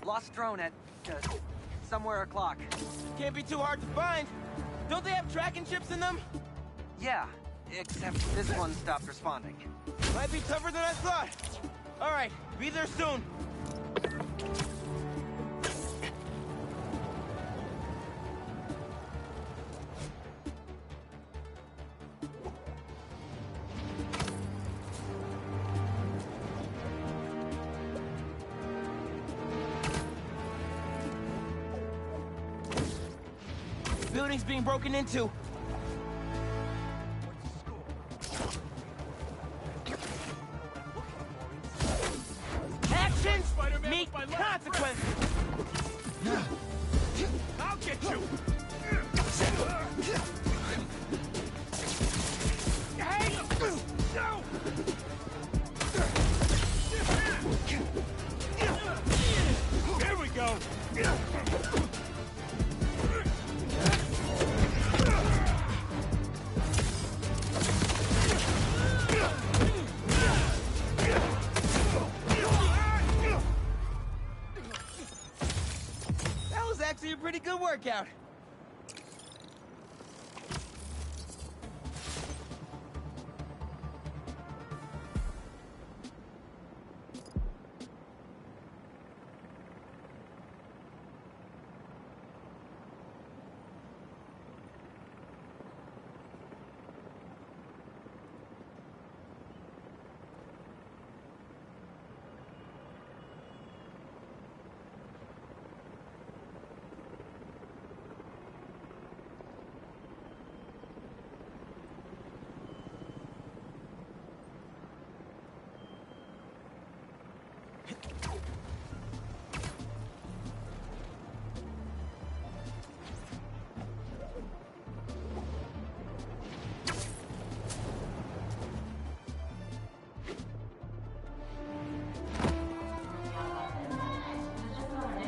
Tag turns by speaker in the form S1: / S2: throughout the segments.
S1: Lost drone at, somewhere o'clock.
S2: Can't be too hard to find. Don't they have tracking chips in them?
S1: Yeah, except this one stopped responding.
S2: Might be tougher than I thought. All right, be there soon. Building's being broken into. Actions meet consequences.
S3: I'll get you! Hey! No! There we go!
S2: That was actually a pretty good workout.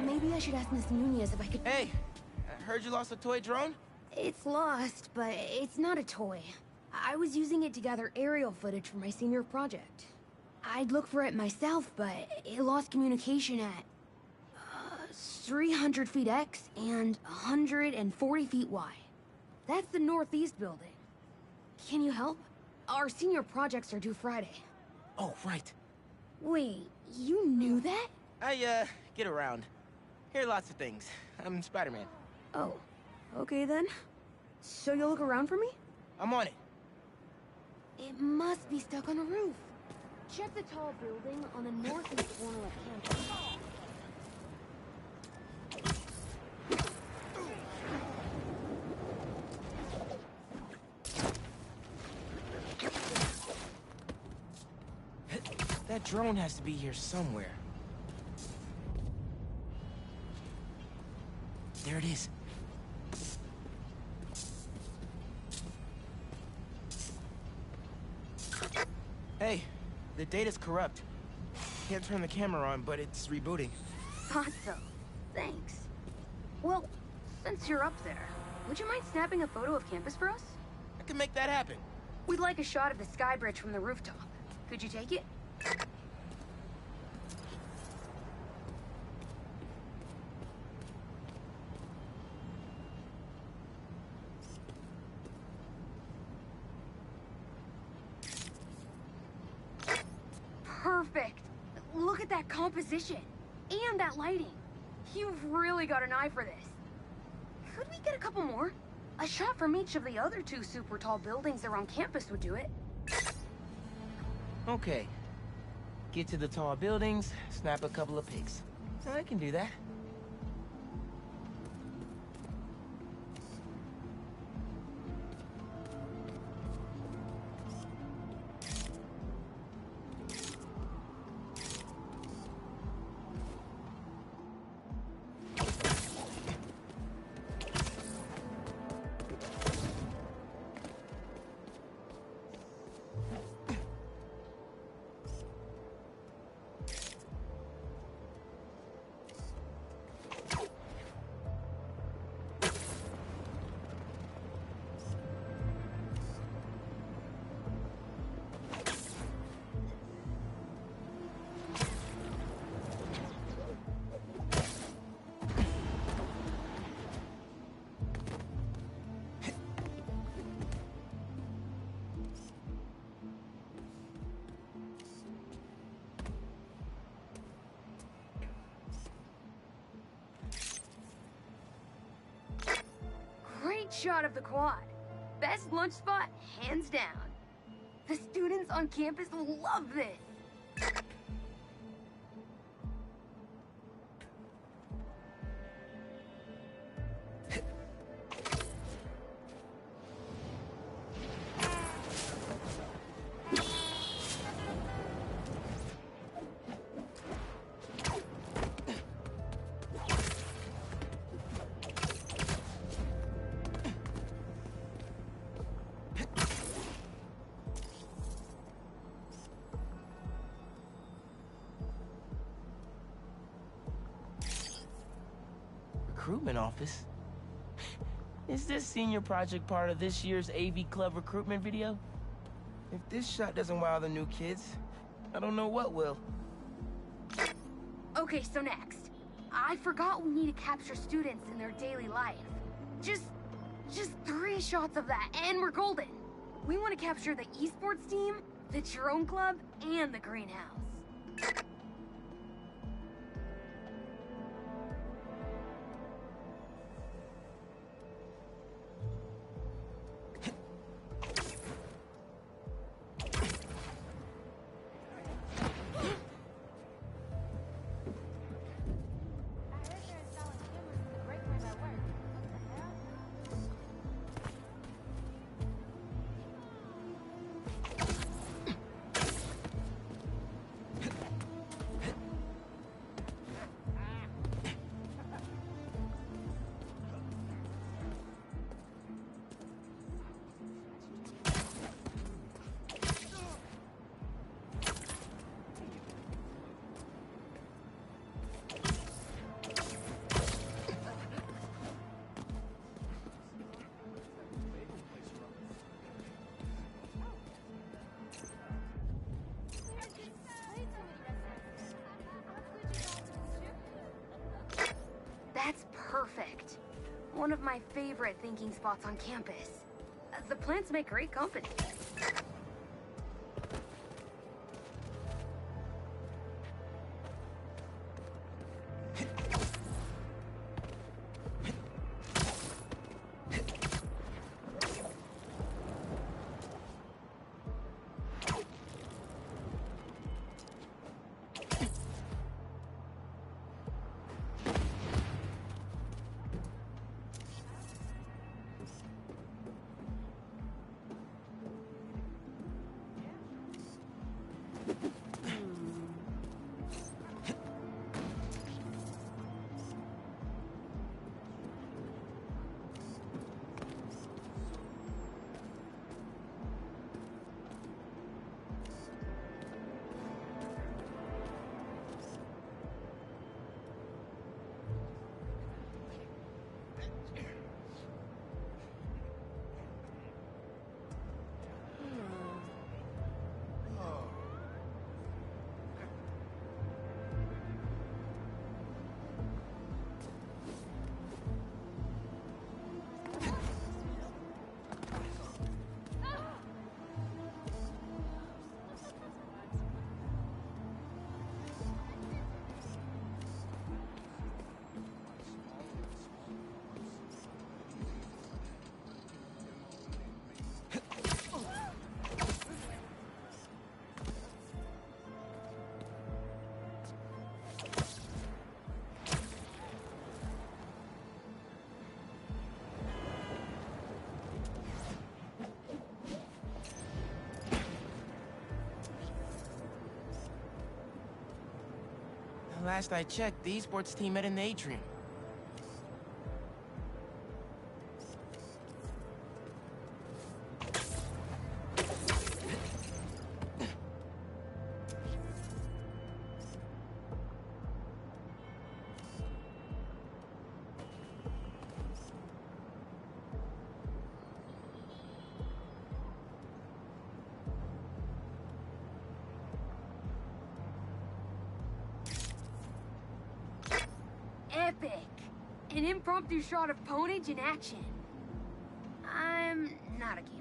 S4: Maybe I should ask Miss Nunez if I could...
S2: Hey, I heard you lost a toy drone?
S4: It's lost, but it's not a toy. I was using it to gather aerial footage for my senior project. I'd look for it myself, but it lost communication at... 300 feet X and 140 feet Y. That's the northeast building. Can you help? Our senior projects are due Friday.
S2: Oh, right.
S4: Wait, you knew that?
S2: I, get around. Hear lots of things. I'm Spiderman.
S4: Oh, okay then. So you'll look around for me?
S2: I'm on it.
S4: It must be stuck on a roof. Check the tall building on the northeast corner of campus.
S2: That drone has to be here somewhere. There it is. Hey, the data's corrupt. Can't turn the camera on, but it's rebooting.
S4: Thought so. Thanks. Well, since you're up there, would you mind snapping a photo of campus for us?
S2: I can make that happen.
S4: We'd like a shot of the sky bridge from the rooftop. Could you take it? Perfect. Look at that composition. And that lighting. You've really got an eye for this. Could we get a couple more? A shot from each of the other two super tall buildings around campus would do it.
S2: Okay. Get to the tall buildings, snap a couple of pics. I can do that.
S4: shot of the quad. Best lunch spot, hands down. The students on campus love this.
S2: Recruitment office? Is this senior project part of this year's AV Club recruitment video? If this shot doesn't wow the new kids, I don't know what will.
S4: Okay, so next. I forgot we need to capture students in their daily life. Just 3 shots of that, and we're golden. We want to capture the esports team, the drone club, and the greenhouse. That's perfect. One of my favorite thinking spots on campus. The plants make great company.
S2: Last I checked, the esports team met in the atrium.
S4: Epic! An impromptu shot of Ponage in action. I'm not a gamer.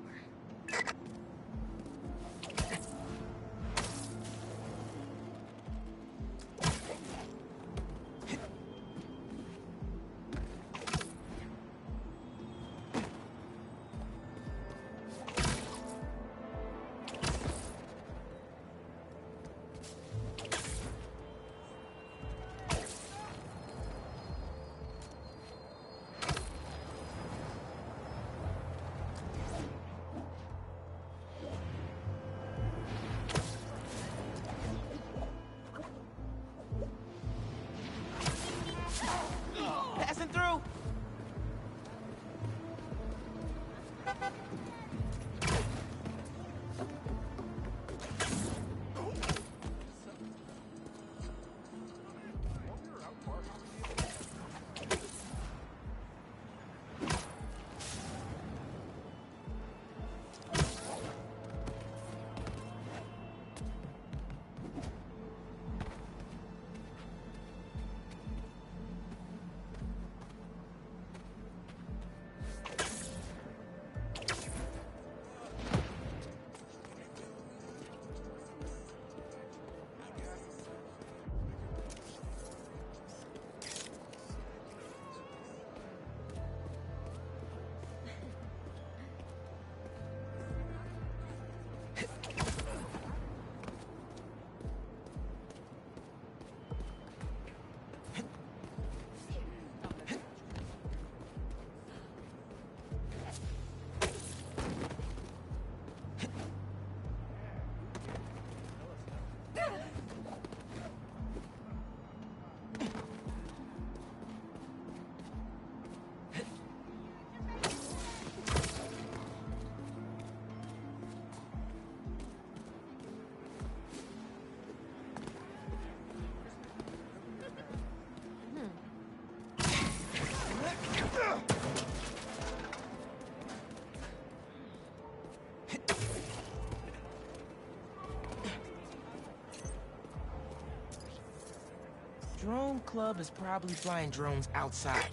S2: drone club is probably flying drones outside.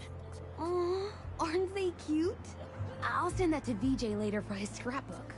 S4: Aw, aren't they cute? I'll send that to VJ later for his scrapbook.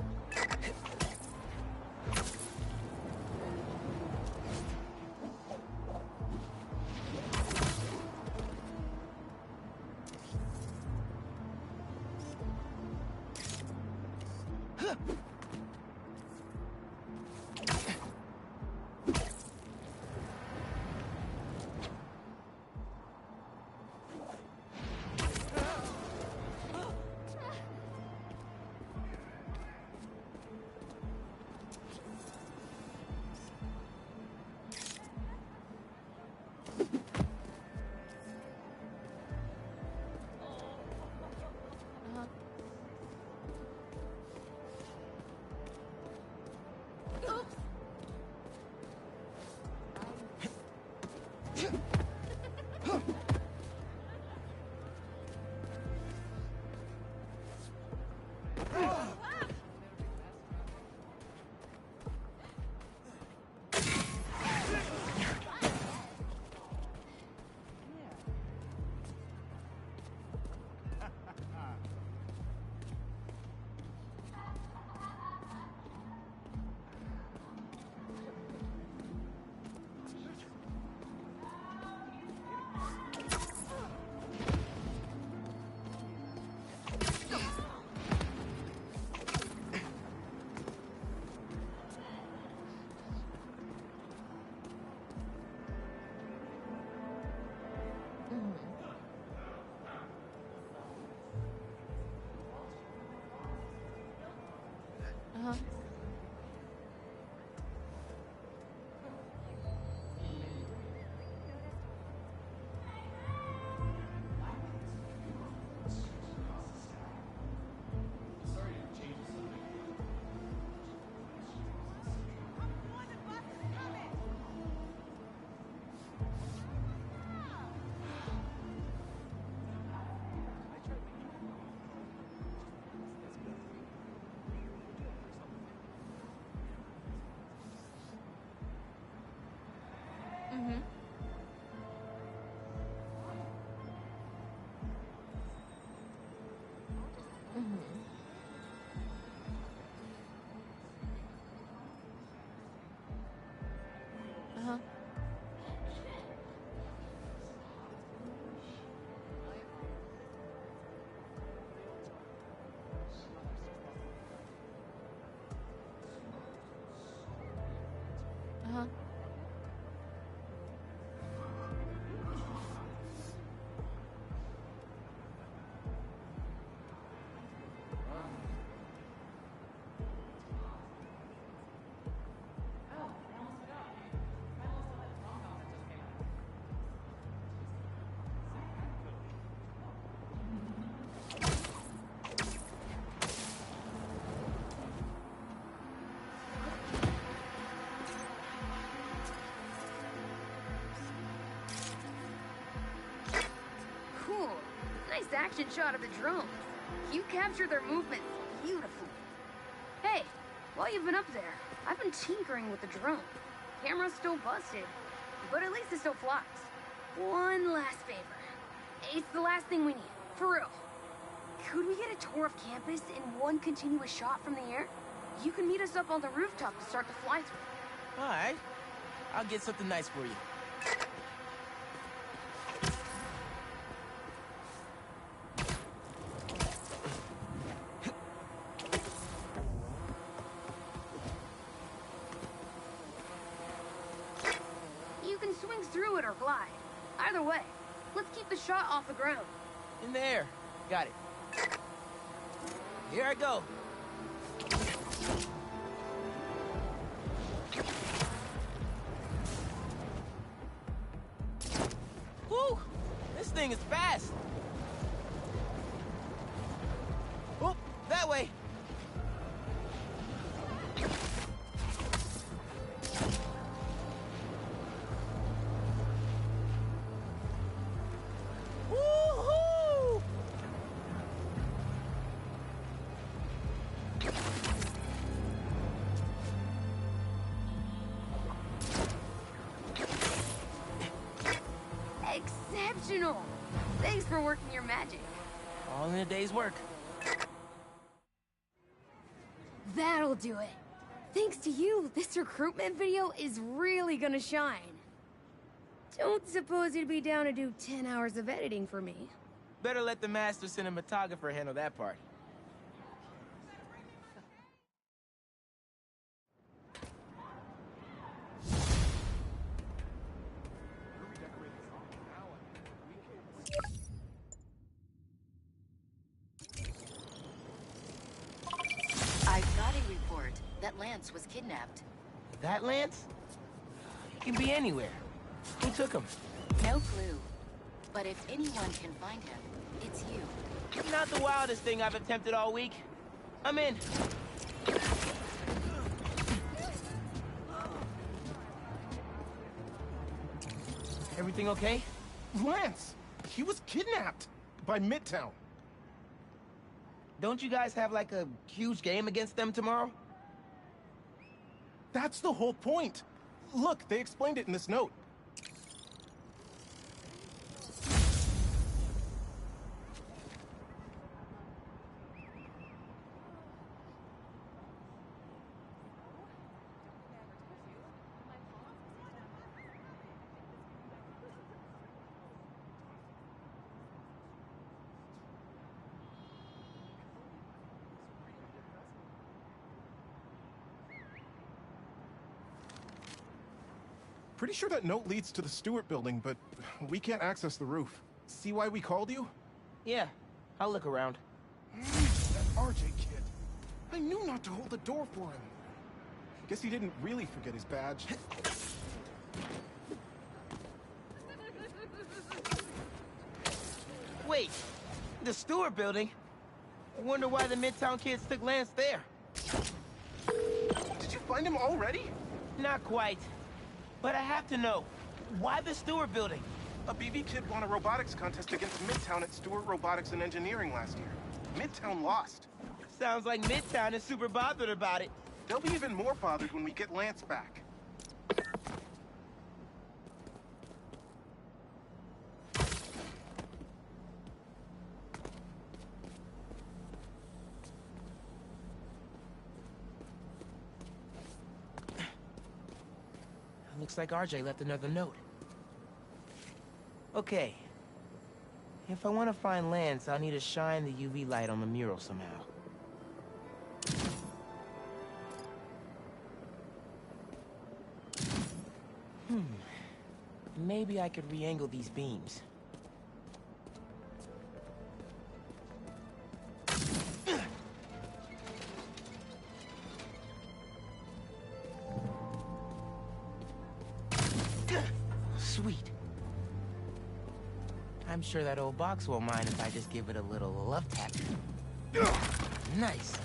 S4: Nice action shot of the drones. You captured their movements beautifully. Hey, while you've been up there, I've been tinkering with the drone. Camera's still busted, but at least it still flies. One last favor. It's the last thing we need, for real. Could we get a tour of campus in one continuous shot from the air? You can meet us up on the rooftop to start the fly-through.
S2: All right. I'll get something nice for you.
S4: You can swing through it or glide. Either way, let's keep the shot off the ground.
S2: In the air. Got it. Here I go. Woo! This thing is fast. Oh, that way. Woo-hoo!
S4: Exceptional! Thanks for working your magic.
S2: All in a day's work.
S4: That'll do it. Thanks to you, this recruitment video is really gonna shine. Don't suppose you'd be down to do 10 hours of editing for me?
S2: Better let the master cinematographer handle that part.
S5: I've got a report that Lance was kidnapped.
S2: That Lance? He can be anywhere. Who took him?
S5: No clue. But if anyone can find him, it's you.
S2: Not the wildest thing I've attempted all week. I'm in. Everything okay?
S6: Lance! He was kidnapped by Midtown.
S2: Don't you guys have like a huge game against them tomorrow?
S6: That's the whole point. Look, they explained it in this note. Pretty sure that note leads to the Stewart building, but we can't access the roof. See why we called you?
S2: Yeah, I'll look around.
S6: That RJ kid. I knew not to hold the door for him. Guess he didn't really forget his badge.
S2: Wait, the Stewart building? I wonder why the Midtown kids took Lance there.
S6: Did you find him already?
S2: Not quite. But I have to know, why the Stewart building?
S6: A BB kid won a robotics contest against Midtown at Stewart Robotics and Engineering last year. Midtown lost.
S2: Sounds like Midtown is super bothered about it.
S6: They'll be even more bothered when we get Lance back.
S2: Looks like RJ left another note. Okay. If I want to find Lance, I'll need to shine the UV light on the mural somehow. Maybe I could re-angle these beams. Sweet. I'm sure that old box won't mind if I just give it a little love tap. Nice.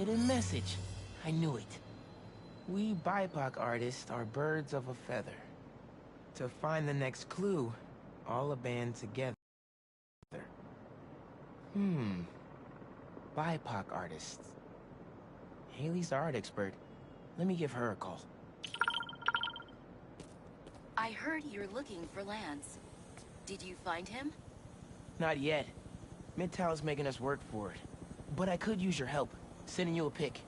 S2: hidden message. I knew it. We BIPOC artists are birds of a feather. To find the next clue, all a band together. BIPOC artists. Haley's the art expert. Let me give her a call.
S5: I heard you're looking for Lance. Did you find him?
S2: Not yet. Midtown's making us work for it. But I could use your help. Sending you a pic.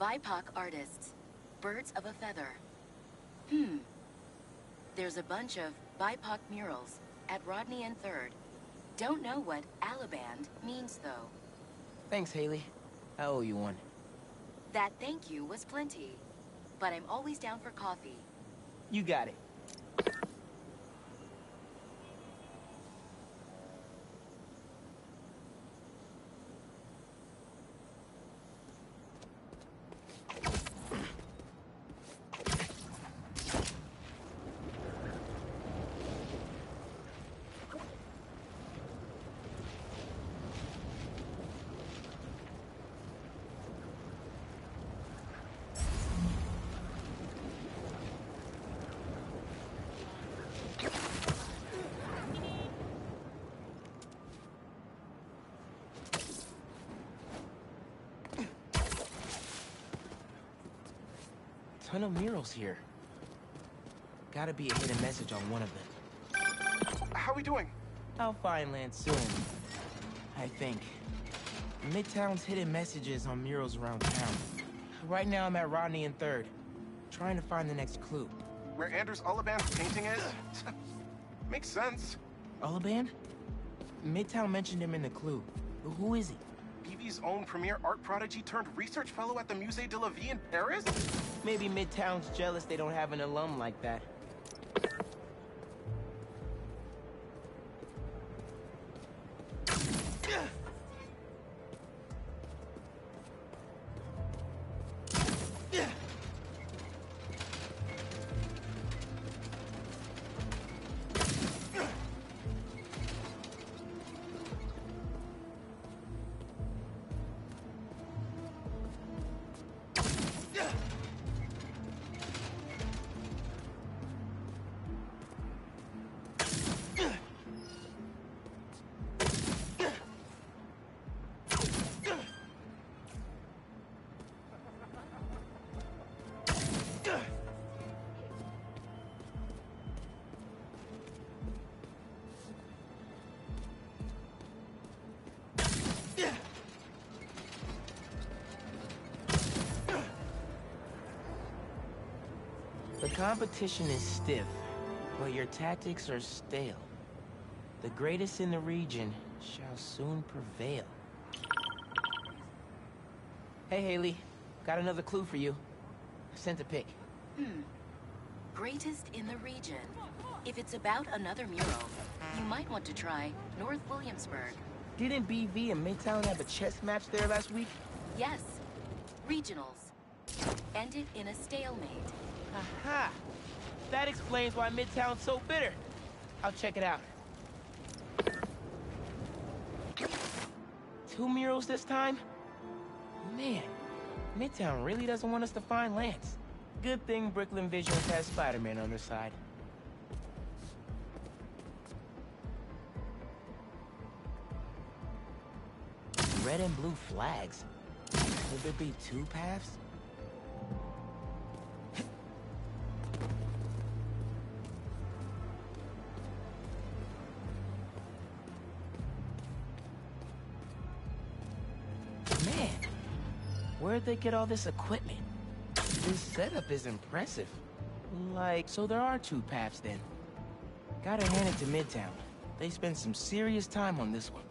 S5: BIPOC artists. Birds of a feather. There's a bunch of BIPOC murals at Rodney and 3rd. Don't know what Alaband means, though.
S2: Thanks, Haley. I owe you one.
S5: That thank you was plenty. But I'm always down for coffee.
S2: You got it. Ton of murals here. Gotta be a hidden message on one of them.
S6: How we doing?
S2: I'll find Lance soon. I think. Midtown's hidden messages on murals around town. Right now I'm at Rodney and 3rd, trying to find the next clue.
S6: Where Anders Olaband's painting is? Makes sense.
S2: Olaband? Midtown mentioned him in the clue. Who is he?
S6: BB's own premier art prodigy turned research fellow at the Musée de la Vie in Paris?
S2: Maybe Midtown's jealous they don't have an alum like that. The competition is stiff, but your tactics are stale. The greatest in the region shall soon prevail. Hey, Haley. Got another clue for you. Sent a pic.
S5: Greatest in the region. If it's about another mural, you might want to try North Williamsburg.
S2: Didn't BV and Midtown have a chess match there last week?
S5: Yes. Regionals. Ended in a stalemate.
S2: Aha! That explains why Midtown's so bitter. I'll check it out. 2 murals this time? Man, Midtown really doesn't want us to find Lance. Good thing Brooklyn Visions has Spiderman on their side. Red and blue flags. Could there be 2 paths? Man, where'd they get all this equipment? This setup is impressive. Like, so there are 2 paths then. Gotta hand it to Midtown. They spent some serious time on this one.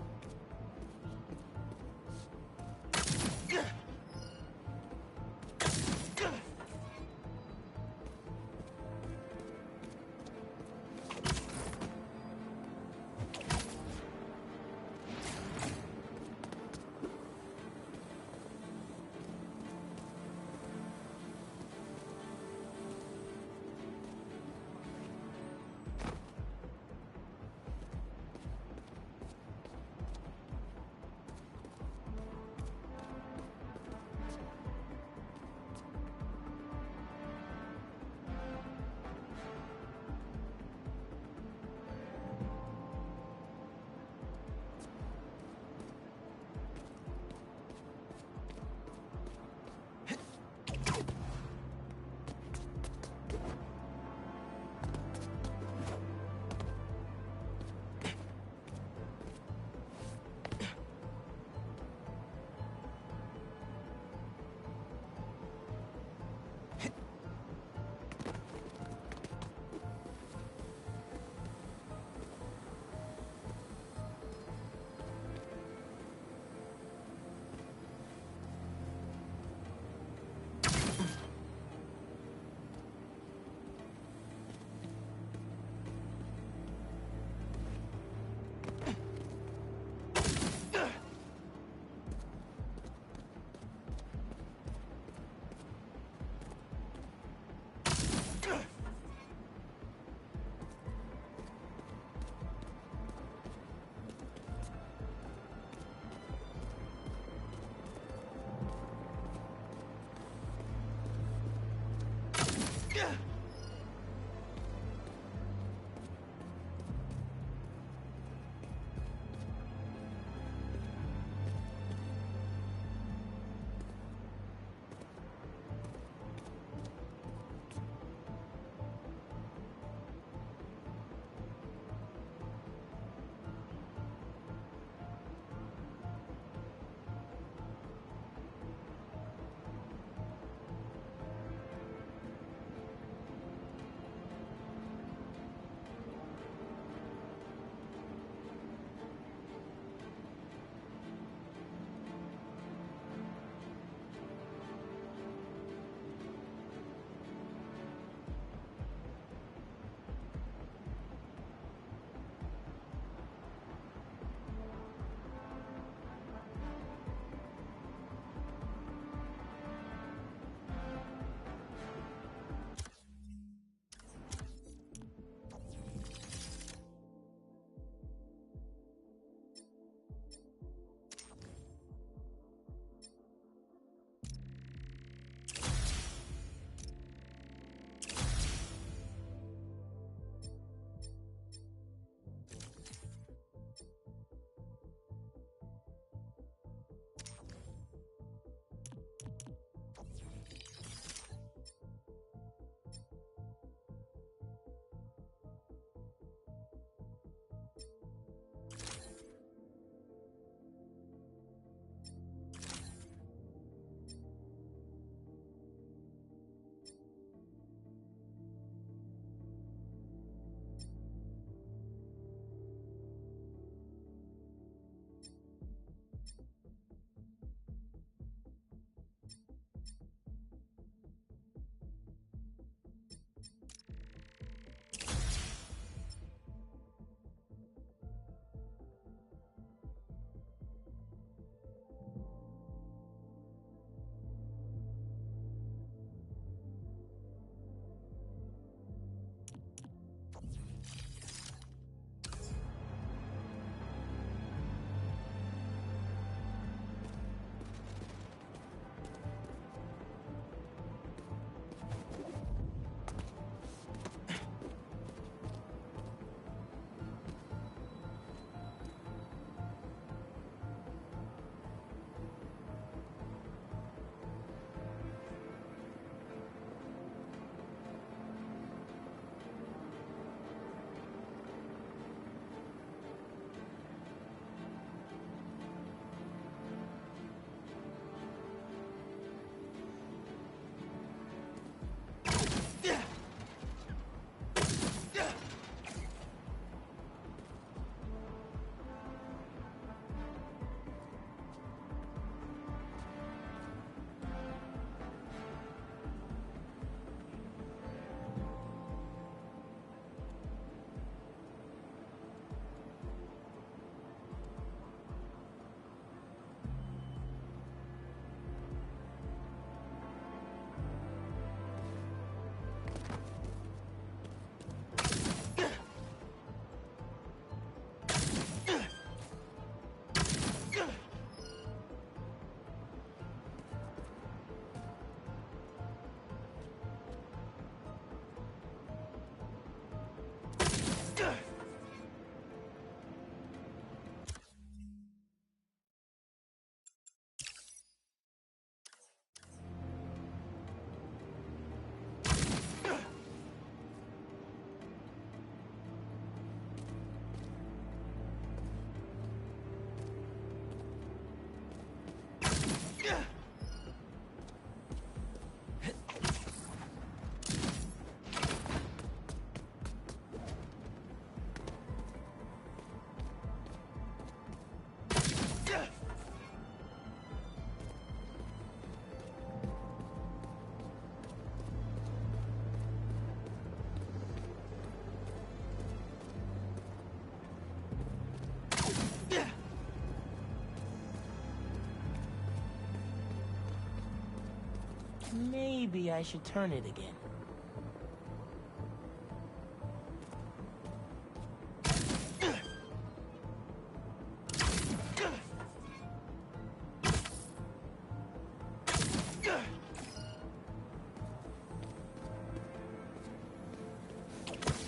S2: Maybe I should turn it again.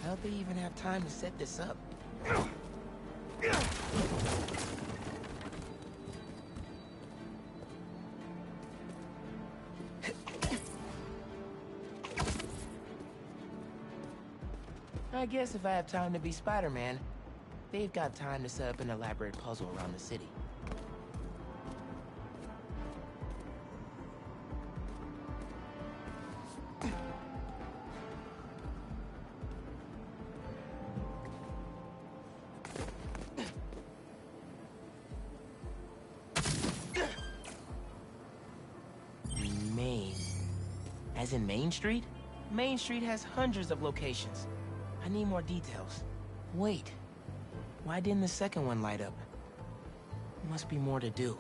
S2: How'd they even have time to set this up? I guess if I have time to be Spider-Man, they've got time to set up an elaborate puzzle around the city. Main. As in Main Street? Main Street has hundreds of locations. I need more details. Wait. Why didn't the second one light up? Must be more to do.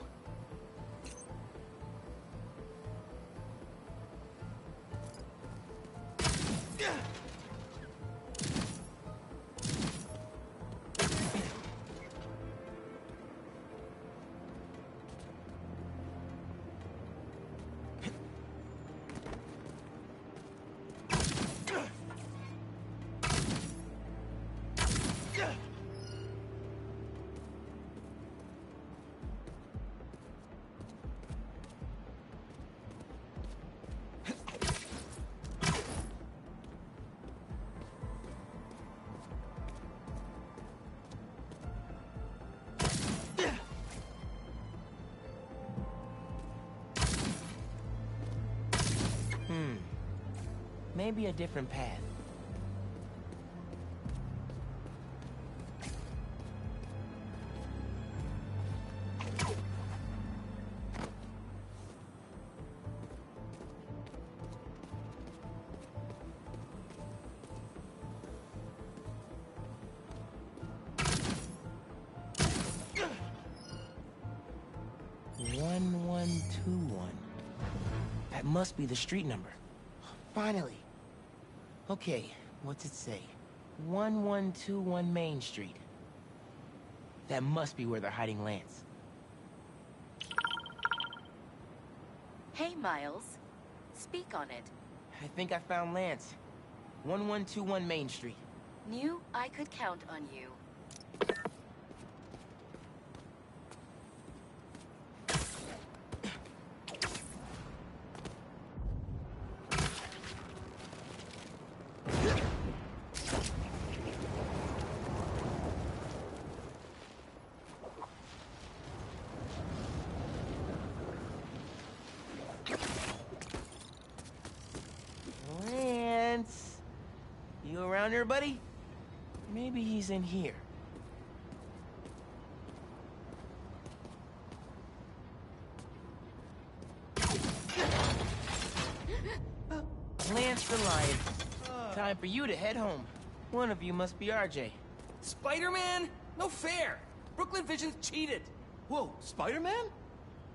S2: Maybe a different path. That must be the street number. Finally. Okay, what's it say? 1121 Main Street. That must be where they're hiding Lance.
S5: Hey, Miles. Speak on it.
S2: I think I found Lance. 1121 Main Street.
S5: Knew I could count on you.
S2: Lance? You around here, buddy? Maybe he's in here. Lance the Lion. Time for you to head home. One of you must be RJ.
S1: Spider-Man? No fair! Brooklyn Vision's cheated!
S6: Whoa, Spider-Man?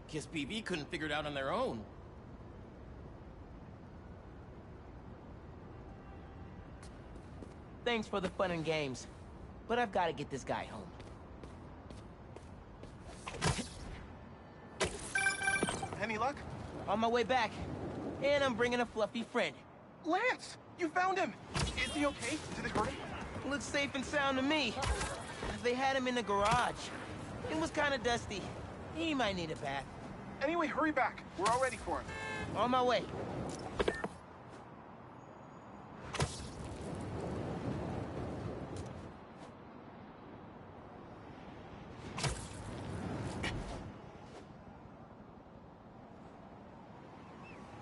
S6: Guess BB couldn't figure it out on their own.
S2: Thanks for the fun and games, but I've got to get this guy home.
S6: Any luck?
S2: On my way back, and I'm bringing a fluffy friend.
S6: Lance! You found him! Is he okay? Did it hurt him?
S2: Looks safe and sound to me. They had him in the garage. It was kind of dusty. He might need a bath.
S6: Anyway, hurry back. We're all ready for him.
S2: On my way.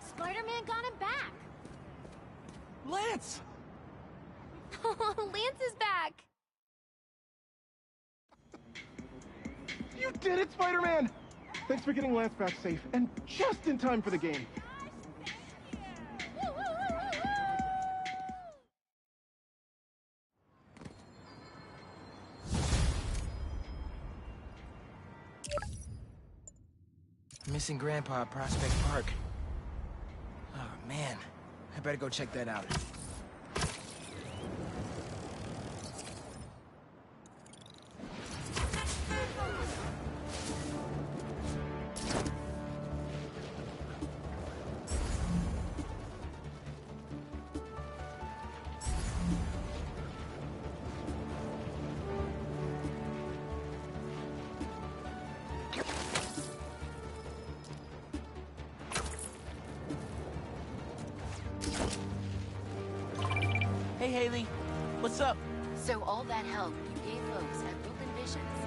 S4: Spider-Man got him back.
S6: Lance!
S4: Lance is back.
S6: You did it, Spider-Man! Thanks for getting Lance back safe, and just in time for the game.
S2: Missing Grandpa at Prospect Park. Oh, man. I better go check that out. Hey, Haley. What's up?
S5: So all that help you gave folks at Open Visions,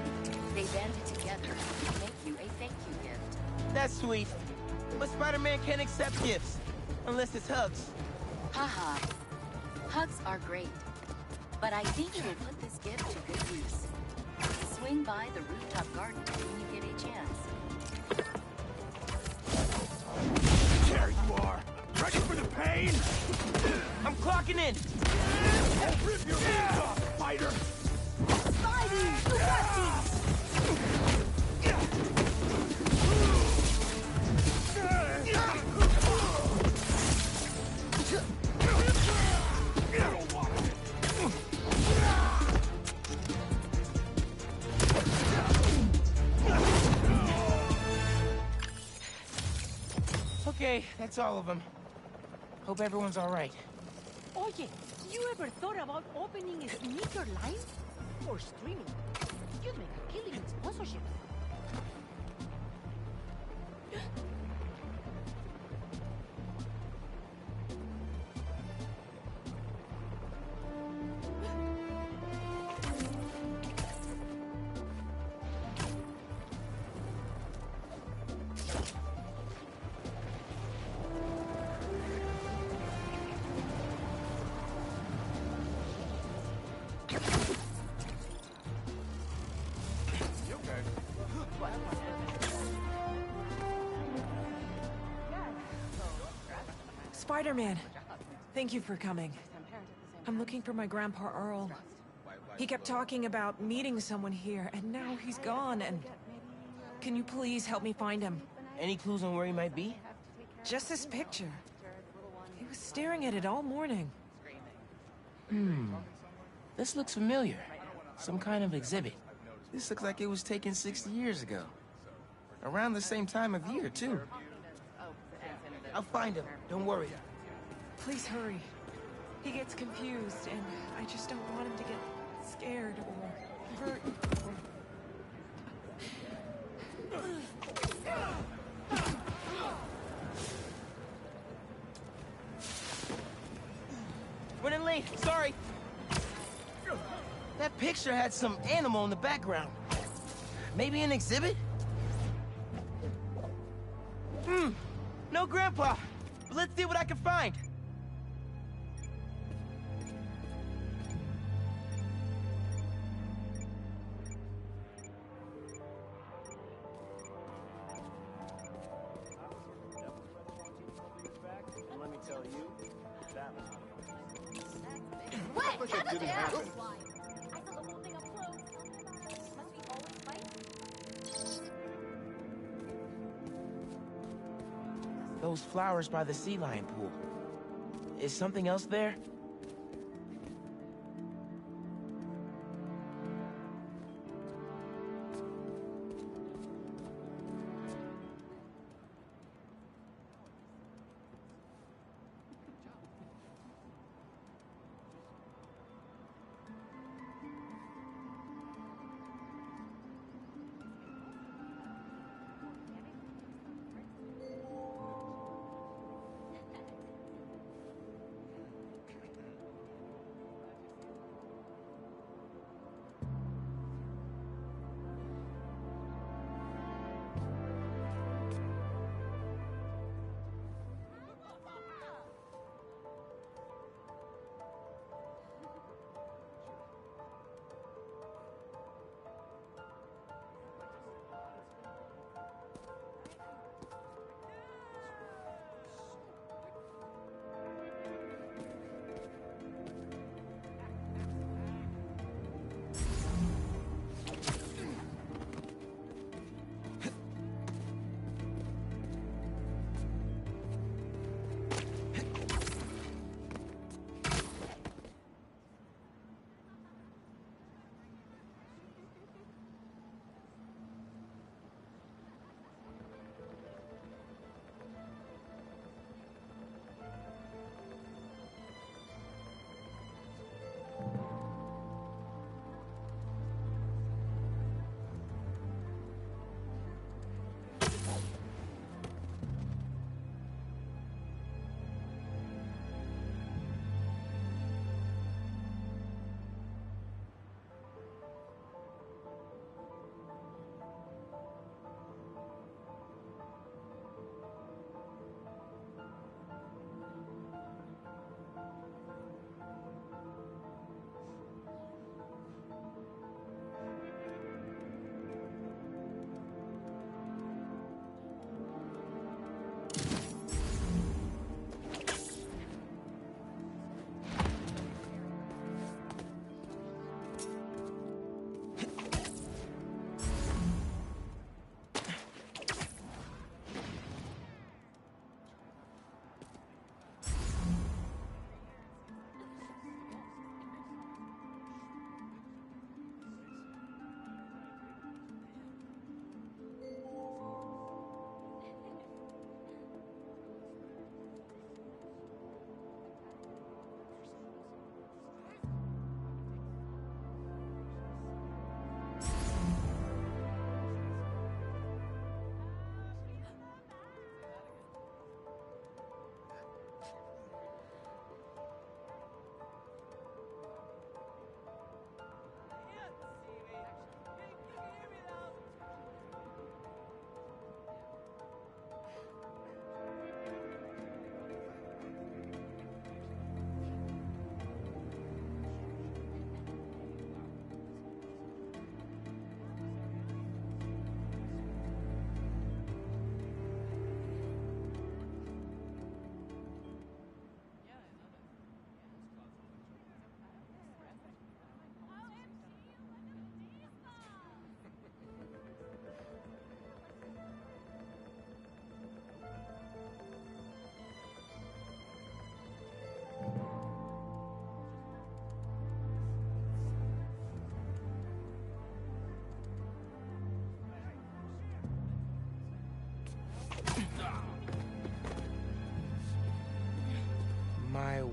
S5: they banded together to make you a thank you gift.
S2: That's sweet. But Spider-Man can't accept gifts. Unless it's hugs.
S5: Haha. Hugs are great. But I think you will put this gift to good use. Swing by the rooftop garden when you get a chance.
S3: There you are. Ready for the pain?
S2: I'm clocking in!
S3: I'll rip your legs off, Spider!
S7: Spidey, you got these!
S2: Okay, that's all of them. Hope everyone's all right.
S7: Oye, you ever thought about opening a sneaker line? Or streaming? You'd make a killing in sponsorships.
S8: Spider-Man, thank you for coming. I'm looking for my Grandpa Earl. He kept talking about meeting someone here, and now he's gone, and... Can you please help me find him?
S2: Any clues on where he might be?
S8: Just this picture. He was staring at it all morning.
S2: This looks familiar. Some kind of exhibit. This looks like it was taken 60 years ago. Around the same time of year, too. I'll find him, don't worry.
S8: Please hurry. He gets confused, and I just don't want him to get scared or hurt.
S2: Running late, sorry. That picture had some animal in the background. Maybe an exhibit? No Grandpa. But let's see what I can find.
S6: Let me tell you, that was
S4: What? How
S6: that
S4: did
S6: didn't
S4: that?
S6: happen.
S4: I saw the whole thing up close. Must we always fight?
S2: Those flowers by the sea lion pool. Is something else there?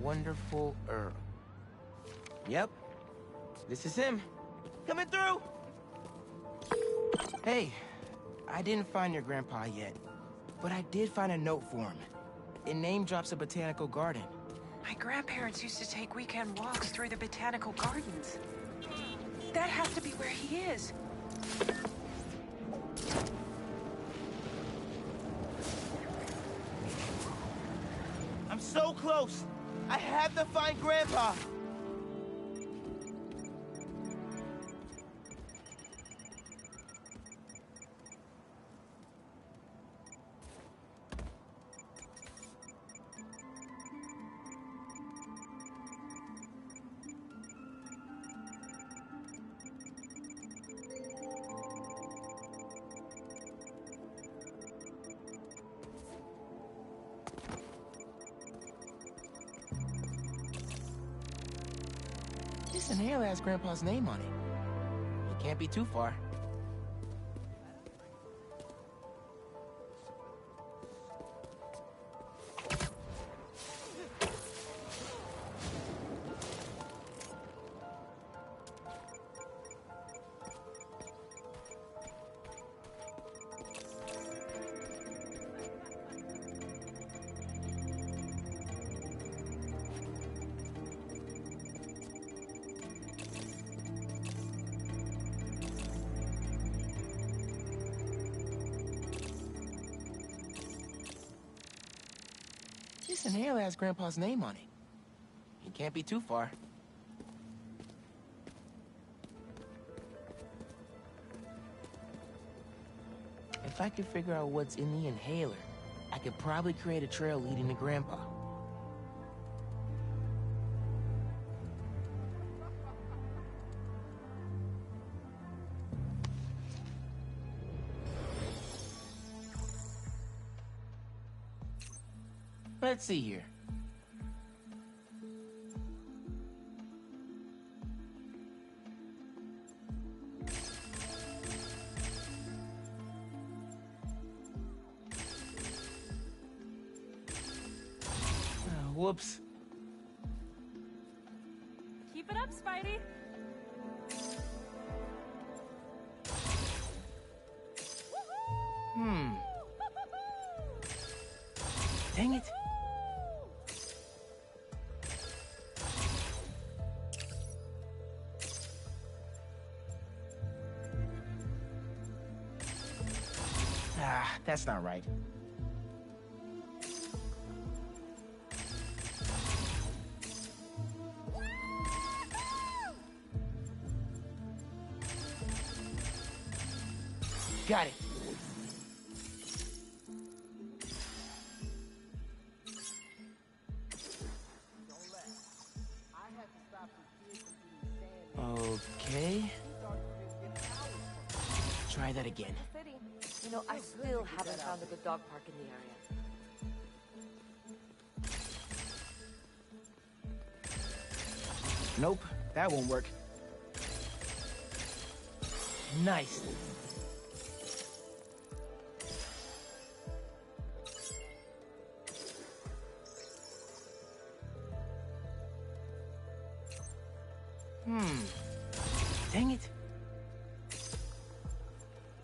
S2: wonderful Earl. Yep, this is him. Coming through! Hey, I didn't find your grandpa yet, but I did find a note for him. It name drops a botanical garden.
S8: My grandparents used to take weekend walks through the botanical gardens. That has to be where he is.
S2: I'm so close! I have to find Grandpa! This inhaler has Grandpa's name on it. It can't be too far. This inhaler has Grandpa's name on it. It can't be too far. If I could figure out what's in the inhaler, I could probably create a trail leading to Grandpa. Let's see here. Whoops.
S7: Keep it up, Spidey.
S2: Dang it. Ah, that's not right. Got it. Okay. Try that again.
S9: You know, I still haven't found a good dog park in the area.
S2: Nope, that won't work. Nice. Dang it.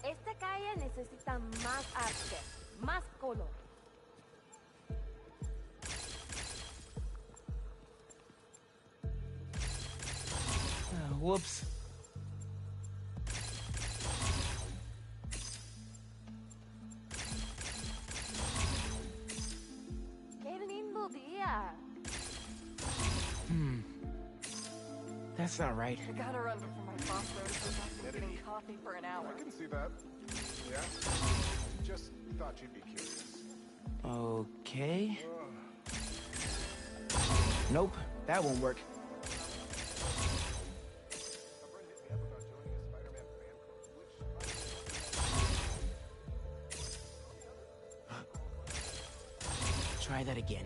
S9: Esta calle necesita más arte, más color.
S2: Whoops.
S9: Qué lindo día.
S2: That's not right.
S9: I gotta run before my boss notices I've been getting coffee for an hour.
S6: I can see that. Yeah? Just thought you'd be curious.
S2: Okay. Nope, that won't work.
S6: A friend hit me up about joining a Spiderman fan club,
S2: Try that again.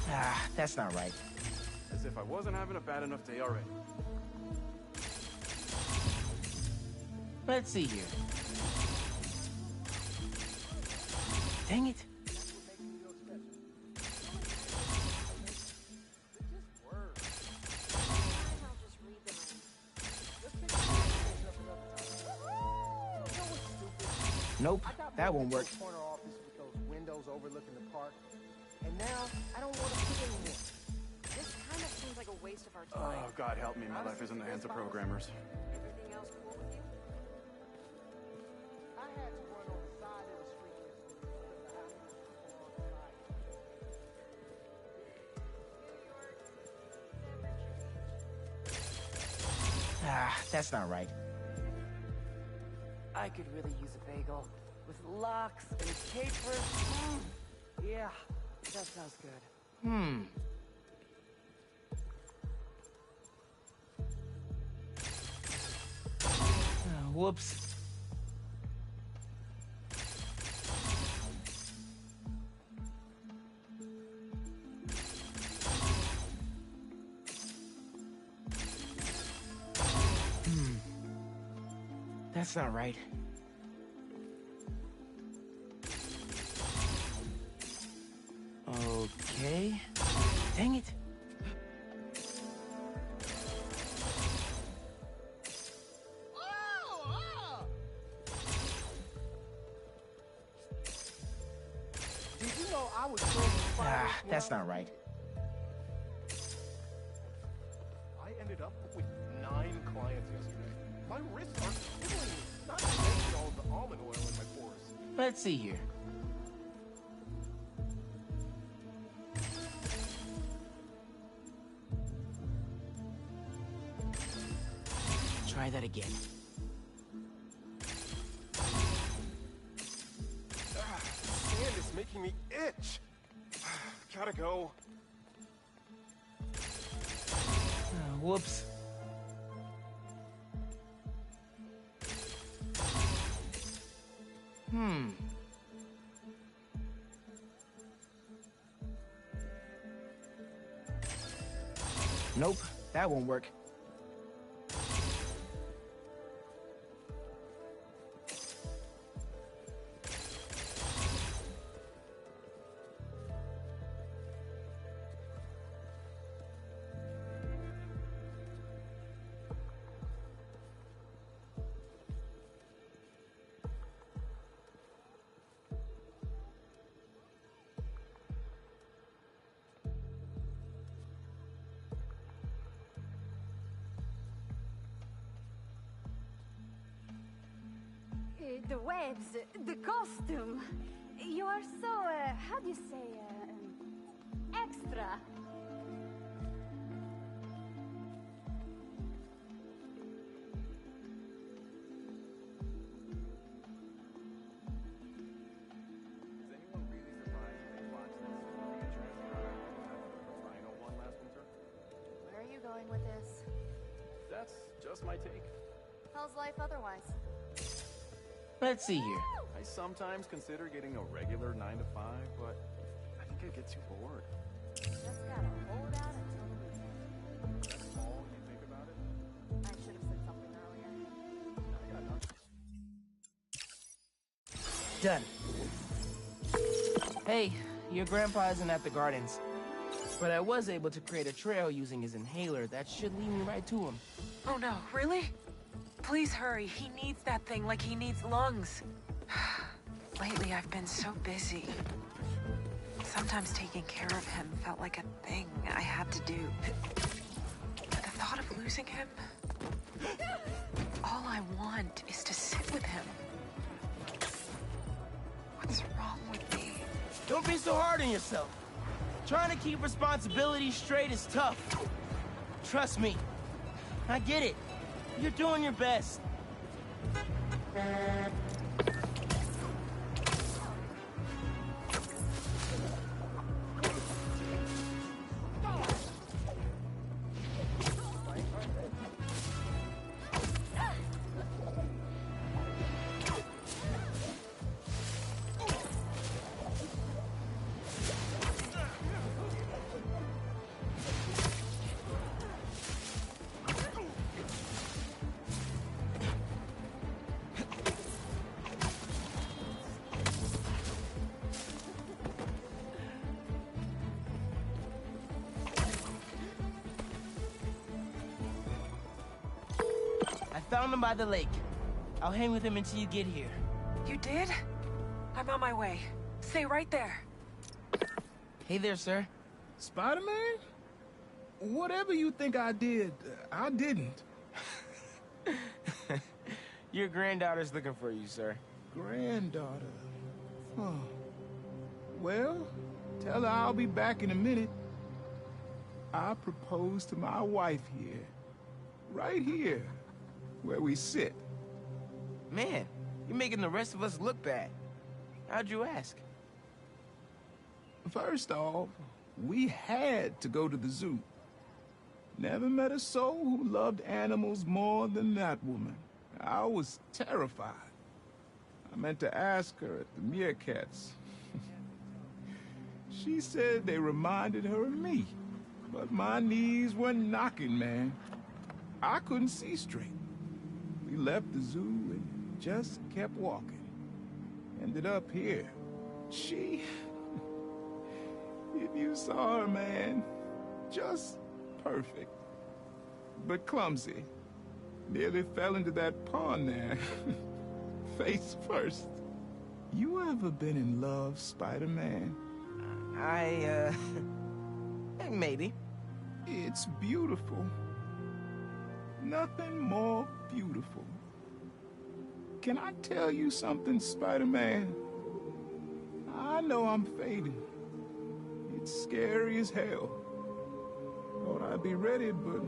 S2: Ah, that's not right.
S3: As if I wasn't having a bad enough day already.
S2: Let's see here. Dang it. Nope, that won't work.
S10: Corner office with those windows overlooking the park, and now I don't want to put anymore.
S11: This kind of seems like a waste of our time.
S3: Oh, God help me. My life is in the hands of programmers.
S11: Everything else cool with you?
S10: I had to run on the side of the street yesterday because the house was on fire.
S2: Ah, that's not right.
S12: I could really use a bagel with lox and capers. Yeah, that sounds good.
S2: Whoops. That's not right. Okay. Dang it.
S10: Did you know I was throwing spiders?
S2: That's not right.
S6: I ended up with 9 clients yesterday. My wrists are killing me. Not to mention all of the almond oil in my pores.
S2: Let's see here. Try that again.
S6: Sand is making me itch. Gotta go.
S2: Whoops. Nope, that won't work.
S9: The webs, the costume. You are so, how do you say, extra.
S3: Is anyone really surprised when they watch this movie and transfer the Rhino one last winter?
S5: Where are you going with this?
S3: That's just my take.
S5: How's life otherwise?
S2: Let's see here.
S3: I sometimes consider getting a regular 9 to 5, but I think I'd get too bored.
S5: Just gotta hold out until the weekend.
S3: That's all you think about it?
S5: I should have said something earlier.
S3: I got nothing.
S2: Done. Hey, your grandpa isn't at the gardens. But I was able to create a trail using his inhaler that should lead me right to him.
S8: Oh no, really? Please hurry. He needs that thing like he needs lungs. Lately, I've been so busy. Sometimes taking care of him felt like a thing I had to do. But the thought of losing him... All I want is to sit with him. What's wrong with me?
S2: Don't be so hard on yourself. Trying to keep responsibilities straight is tough. Trust me. I get it. You're doing your best. found him by the lake. I'll hang with him until you get here.
S8: You did? I'm on my way. Stay right there.
S2: Hey there, sir.
S13: Spider-Man? Whatever you think I did, I didn't.
S2: Your granddaughter's looking for you, sir.
S13: Granddaughter? Huh. Well, tell her I'll be back in a minute. I proposed to my wife here. Right here, where we sit.
S2: Man, you're making the rest of us look bad. How'd you ask?
S13: First off, we had to go to the zoo. Never met a soul who loved animals more than that woman. I was terrified. I meant to ask her at the meerkats. She said they reminded her of me, but my knees were knocking, man. I couldn't see straight. We left the zoo and just kept walking. Ended up here. She... If you saw her, man, just perfect. But clumsy. Nearly fell into that pond there. Face first. You ever been in love, Spider-Man?
S2: Maybe.
S13: It's beautiful. Nothing more beautiful. Can I tell you something, Spider-Man? I know I'm fading. It's scary as hell. Thought I'd be ready, but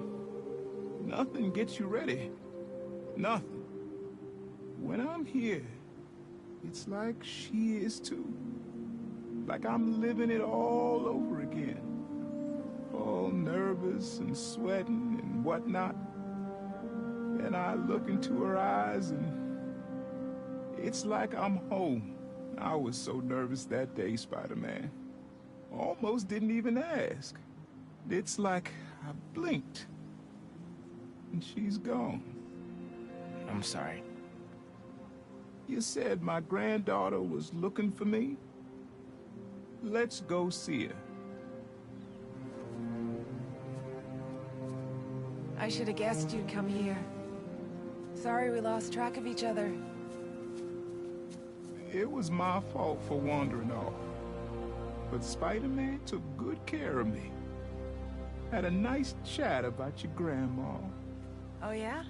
S13: nothing gets you ready. Nothing. When I'm here, it's like she is too. Like I'm living it all over again. All nervous and sweating and whatnot. And I look into her eyes and it's like I'm home. I was so nervous that day, Spider-Man. Almost didn't even ask. It's like I blinked and she's gone.
S2: I'm sorry.
S13: You said my granddaughter was looking for me? Let's go see her.
S8: I should have guessed you'd come here. Sorry we lost track of each other.
S13: It was my fault for wandering off. But Spider-Man took good care of me. Had a nice chat about your grandma.
S8: Oh, yeah?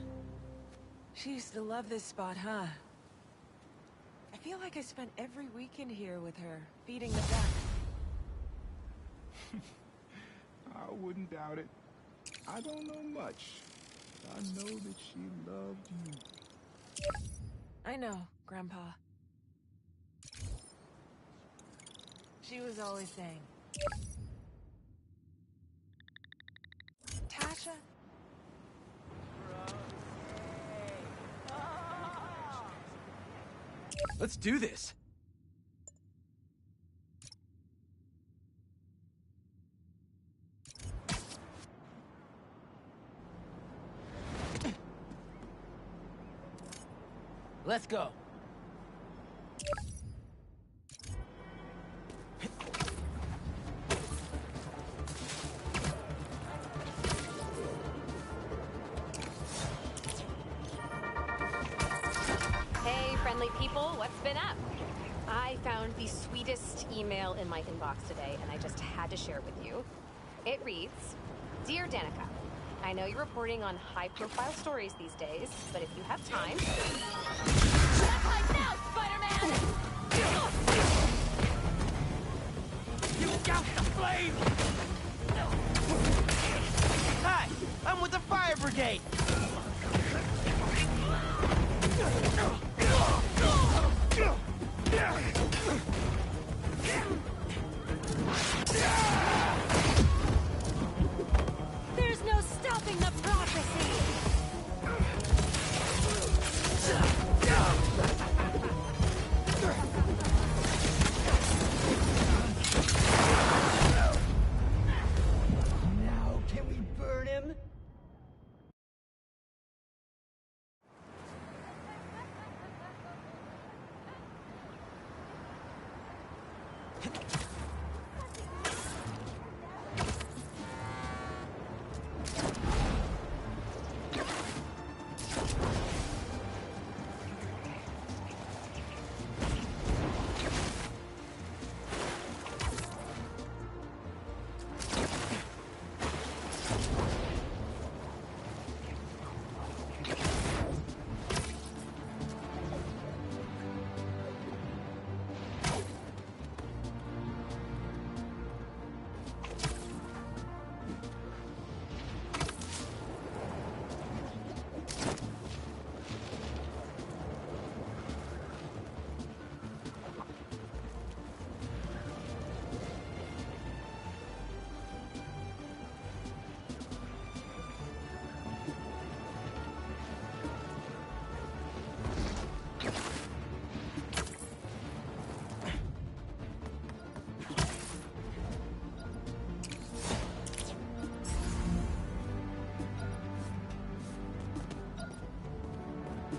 S8: She used to love this spot, huh? I feel like I spent every weekend here with her, feeding the duck.
S13: I wouldn't doubt it. I don't know much. I know that she loved you.
S8: I know, Grandpa. She was always saying, Tasha?
S1: Let's do this.
S2: Let's go.
S11: Hey, friendly people, what's been up? I found the sweetest email in my inbox today, and I just had to share it with you. It reads, Dear Danica, I know you're reporting on high-profile stories these days, but if you have time... Spotlight now, Spider-Man!
S2: You got the flame! Hi, I'm with the fire brigade!
S9: There's no stopping the prophecy!
S12: Now, can we burn him?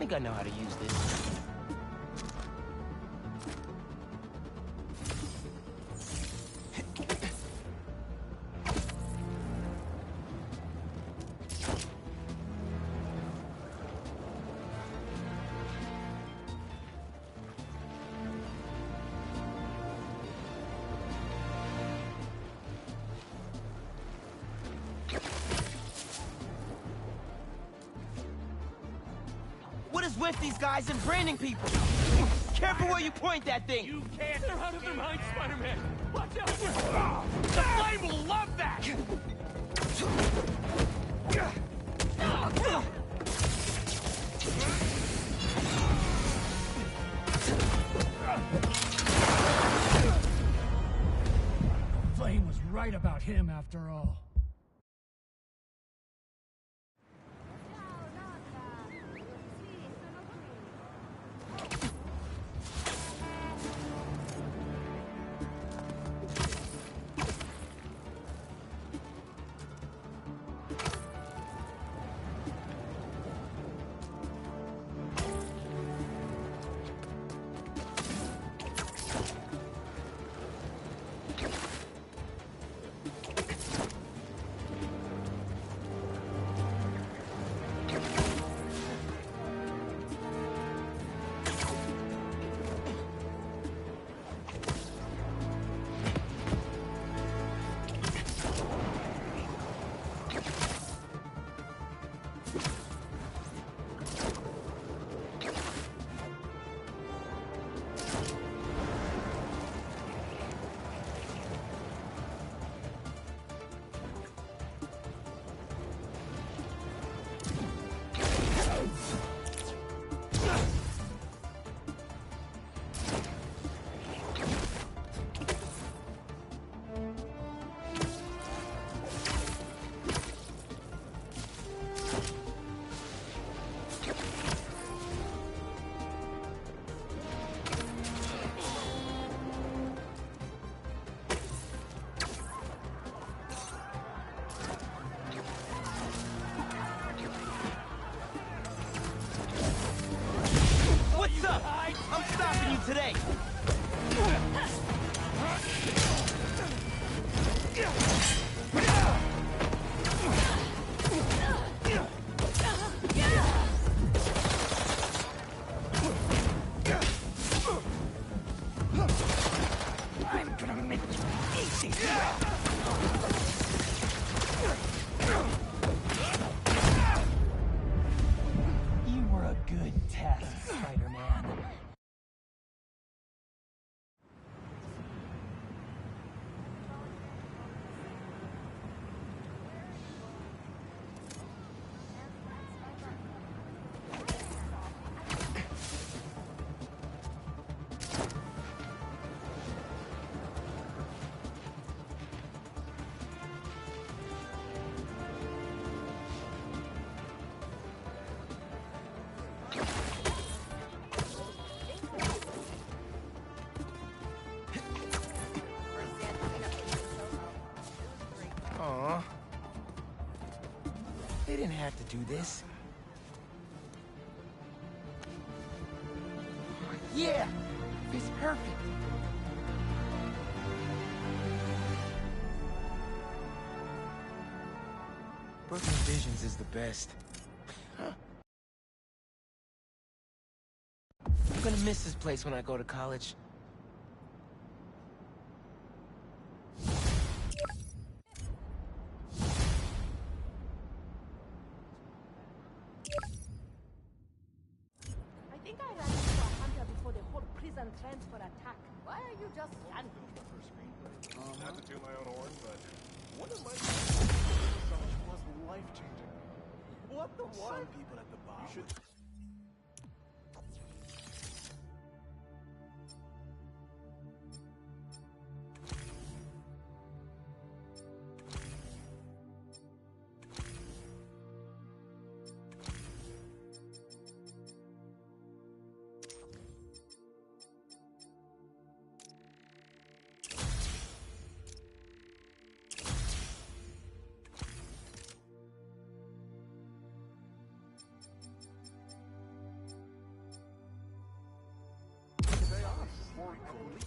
S2: think I know how to use this. What is with these guys and branding people? Careful where you point that thing!
S6: You can't! They're out of their minds, Spider-Man! Watch out! The Flame will love that!
S14: Flame was right about him after all.
S2: I'm stopping you today! I'm gonna make you easy! You were a good test, Spider-Man. Aw. They didn't have to do this. Yeah! It's perfect! Brooklyn Visions is the best. Huh. I'm gonna miss this place when I go to college.
S7: I think I ran into a hunter before the whole prison transfer attack. Why are you just standing?
S6: Not to toot my own horn, but one of my research was life-changing.
S7: What the what?
S6: Some people at the bar. You should. before we could leave.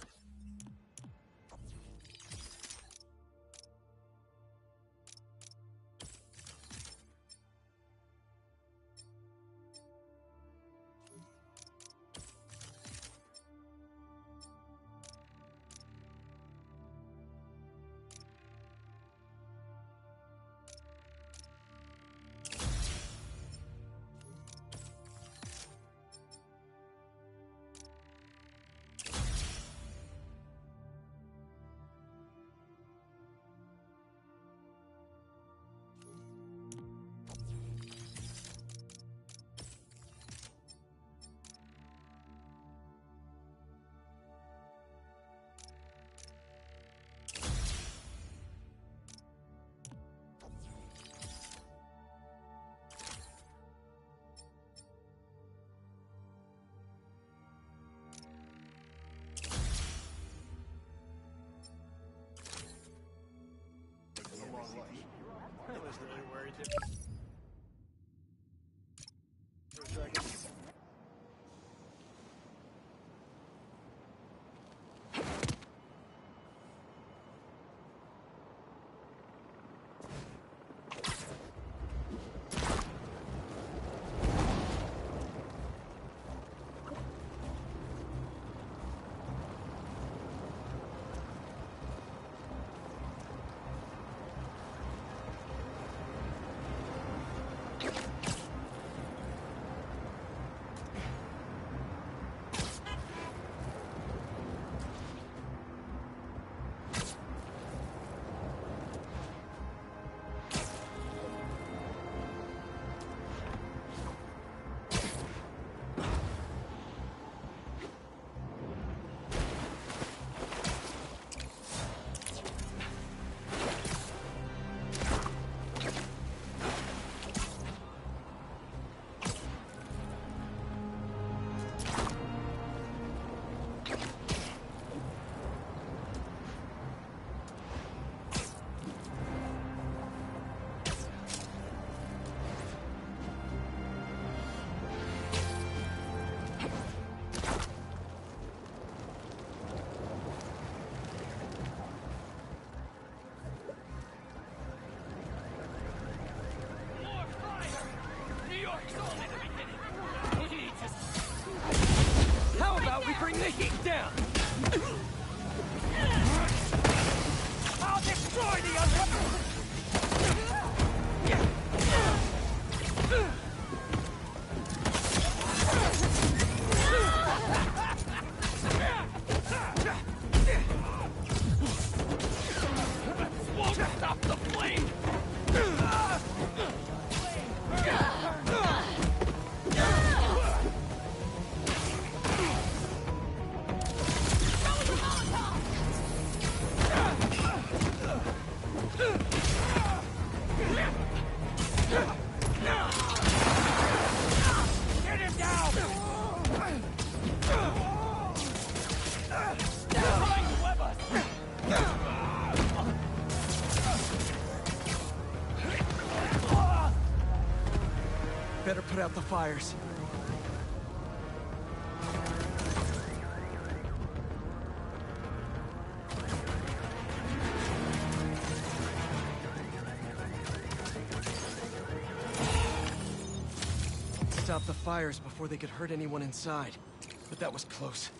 S3: I was really worried that... For a second.
S1: How about we bring the heat down? I'll destroy the other... Won't stop the flame! Get him down! Trying to web us!
S12: Better put out the fires. Stop the fires before they could hurt anyone inside. But that was close.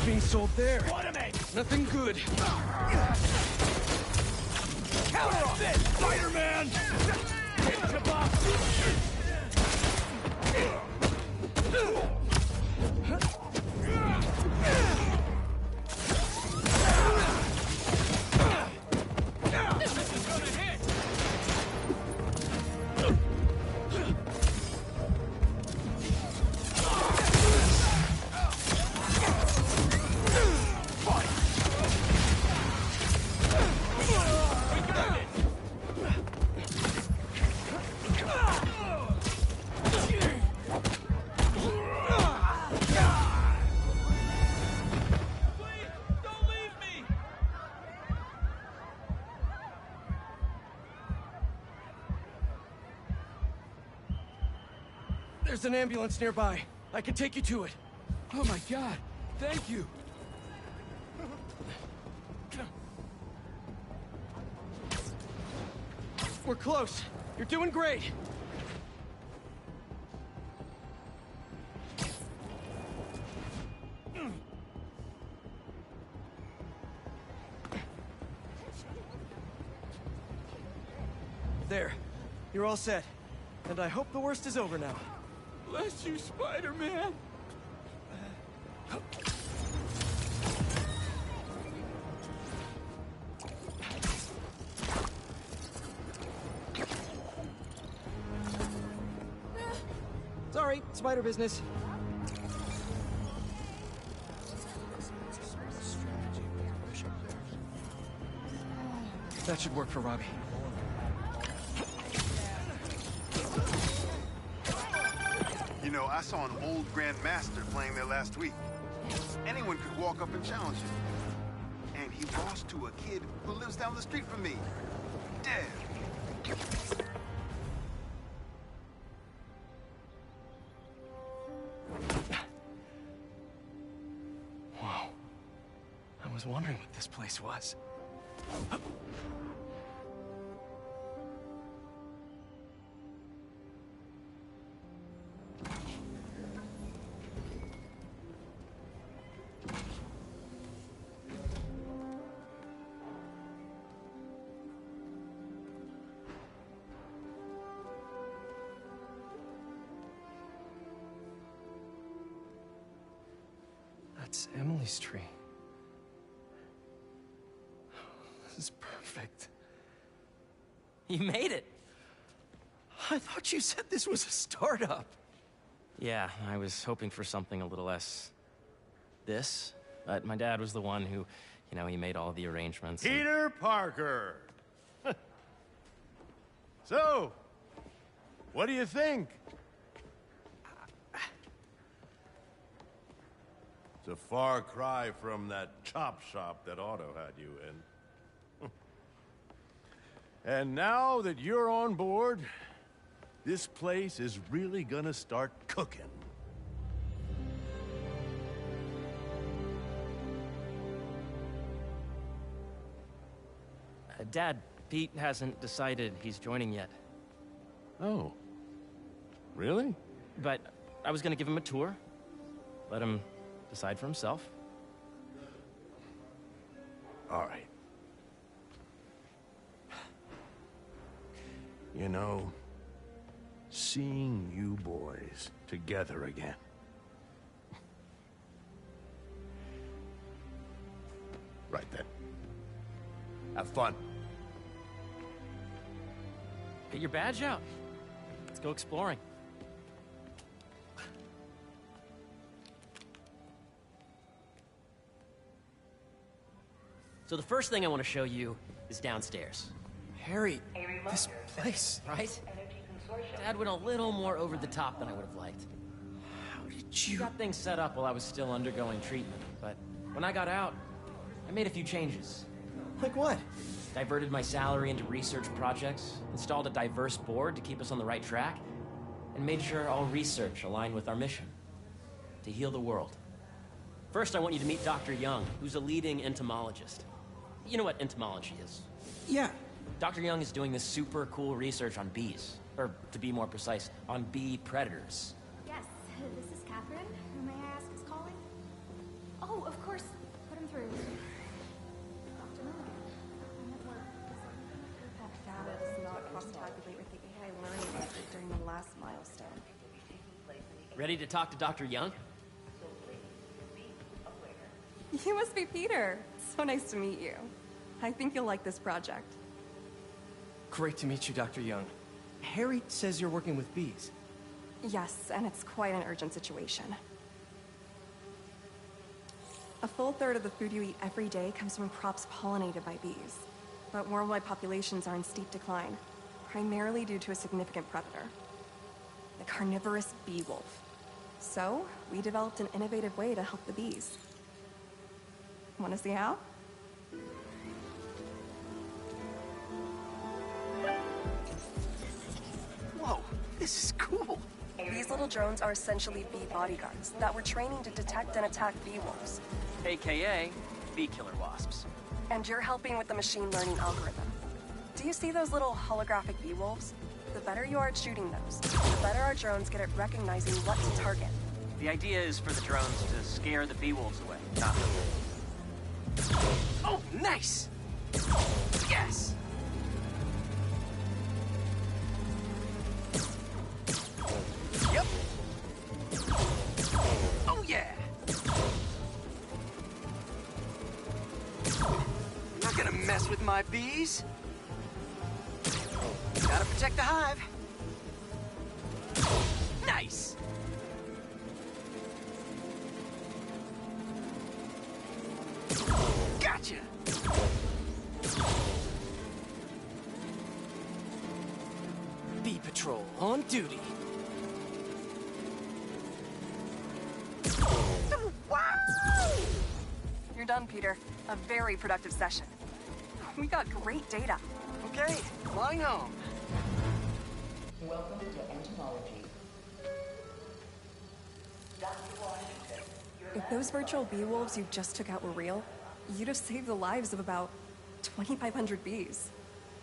S1: being sold there.
S14: Spider-Man!
S1: Nothing good.
S14: Counter Spider-Man! Hit the box!
S1: There's an ambulance nearby. I can take you to it. Oh my god. Thank you. We're close. You're doing great. There. You're all set. And I hope the worst is over now.
S13: Bless you, Spider-Man.
S1: Sorry, spider business. That should work for Robbie.
S15: You know, I saw an old Grand Master playing there last week. Anyone could walk up and challenge him. And he lost to a kid who lives down the street from me. Dead.
S1: Whoa. I was wondering what this place was. That's Emily's tree. This is perfect.
S2: You made it.
S1: I thought you said this was a startup.
S2: Yeah, I was hoping for something a little less this, but my dad was the one who, he made all the arrangements.
S6: Peter Parker! So, what do you think? It's a far cry from that chop shop that Otto had you in. And now that you're on board, this place is really gonna start cooking.
S2: Dad, Pete hasn't decided he's joining yet.
S6: Oh. Really?
S2: But I was gonna give him a tour. Let him decide for himself.
S6: All right. You know, seeing you boys together again. Right then. Have fun.
S2: Get your badge out. Let's go exploring.
S16: So the first thing I want to show you is downstairs.
S1: Harry, this place,
S16: right? Dad went a little more over the top than I would have liked.
S1: How did you...
S2: Got things set up while I was still undergoing treatment, but when I got out, I made a few changes.
S1: Like what?
S2: Diverted my salary into research projects, installed a diverse board to keep us on the right track, and made sure all research aligned with our mission, to heal the world. First, I want you to meet Dr. Young, who's a leading entomologist. You know what entomology is?
S1: Yeah.
S2: Dr. Young is doing this super cool research on bees, or to be more precise, on bee predators.
S9: Yes, this is Catherine. Who may I ask is calling? Oh, of course. Put him through. Dr. Milligan. I'm at work.
S17: That data does not cross-tabulate with the AI learning effort during the last milestone.
S16: Ready to talk to Dr. Young?
S17: You must be Peter. So nice to meet you. I think you'll like this project.
S1: Great to meet you, Dr. Young. Harry says you're working with bees.
S17: Yes, and it's quite an urgent situation. A full third of the food you eat every day comes from crops pollinated by bees. But worldwide populations are in steep decline, primarily due to a significant predator, the carnivorous bee wolf. So, we developed an innovative way to help the bees. Want to see how?
S1: Whoa, this is cool.
S17: These little drones are essentially bee bodyguards that we're training to detect and attack bee wolves.
S16: AKA bee killer wasps.
S17: And you're helping with the machine learning algorithm. Do you see those little holographic bee wolves? The better you are at shooting those, the better our drones get at recognizing what to target.
S16: The idea is for the drones to scare the bee wolves away, not the wolves. Oh, nice! Yes! Yep! Oh, yeah! You're not gonna mess with my bees. Gotta protect the hive. Nice! Gotcha!
S1: Bee Patrol on duty.
S17: Wow! You're done, Peter. A very productive session. We got great data.
S16: Okay, flying home.
S18: Welcome to entomology.
S17: If those virtual bee wolves you just took out were real, you'd have saved the lives of about 2,500 bees.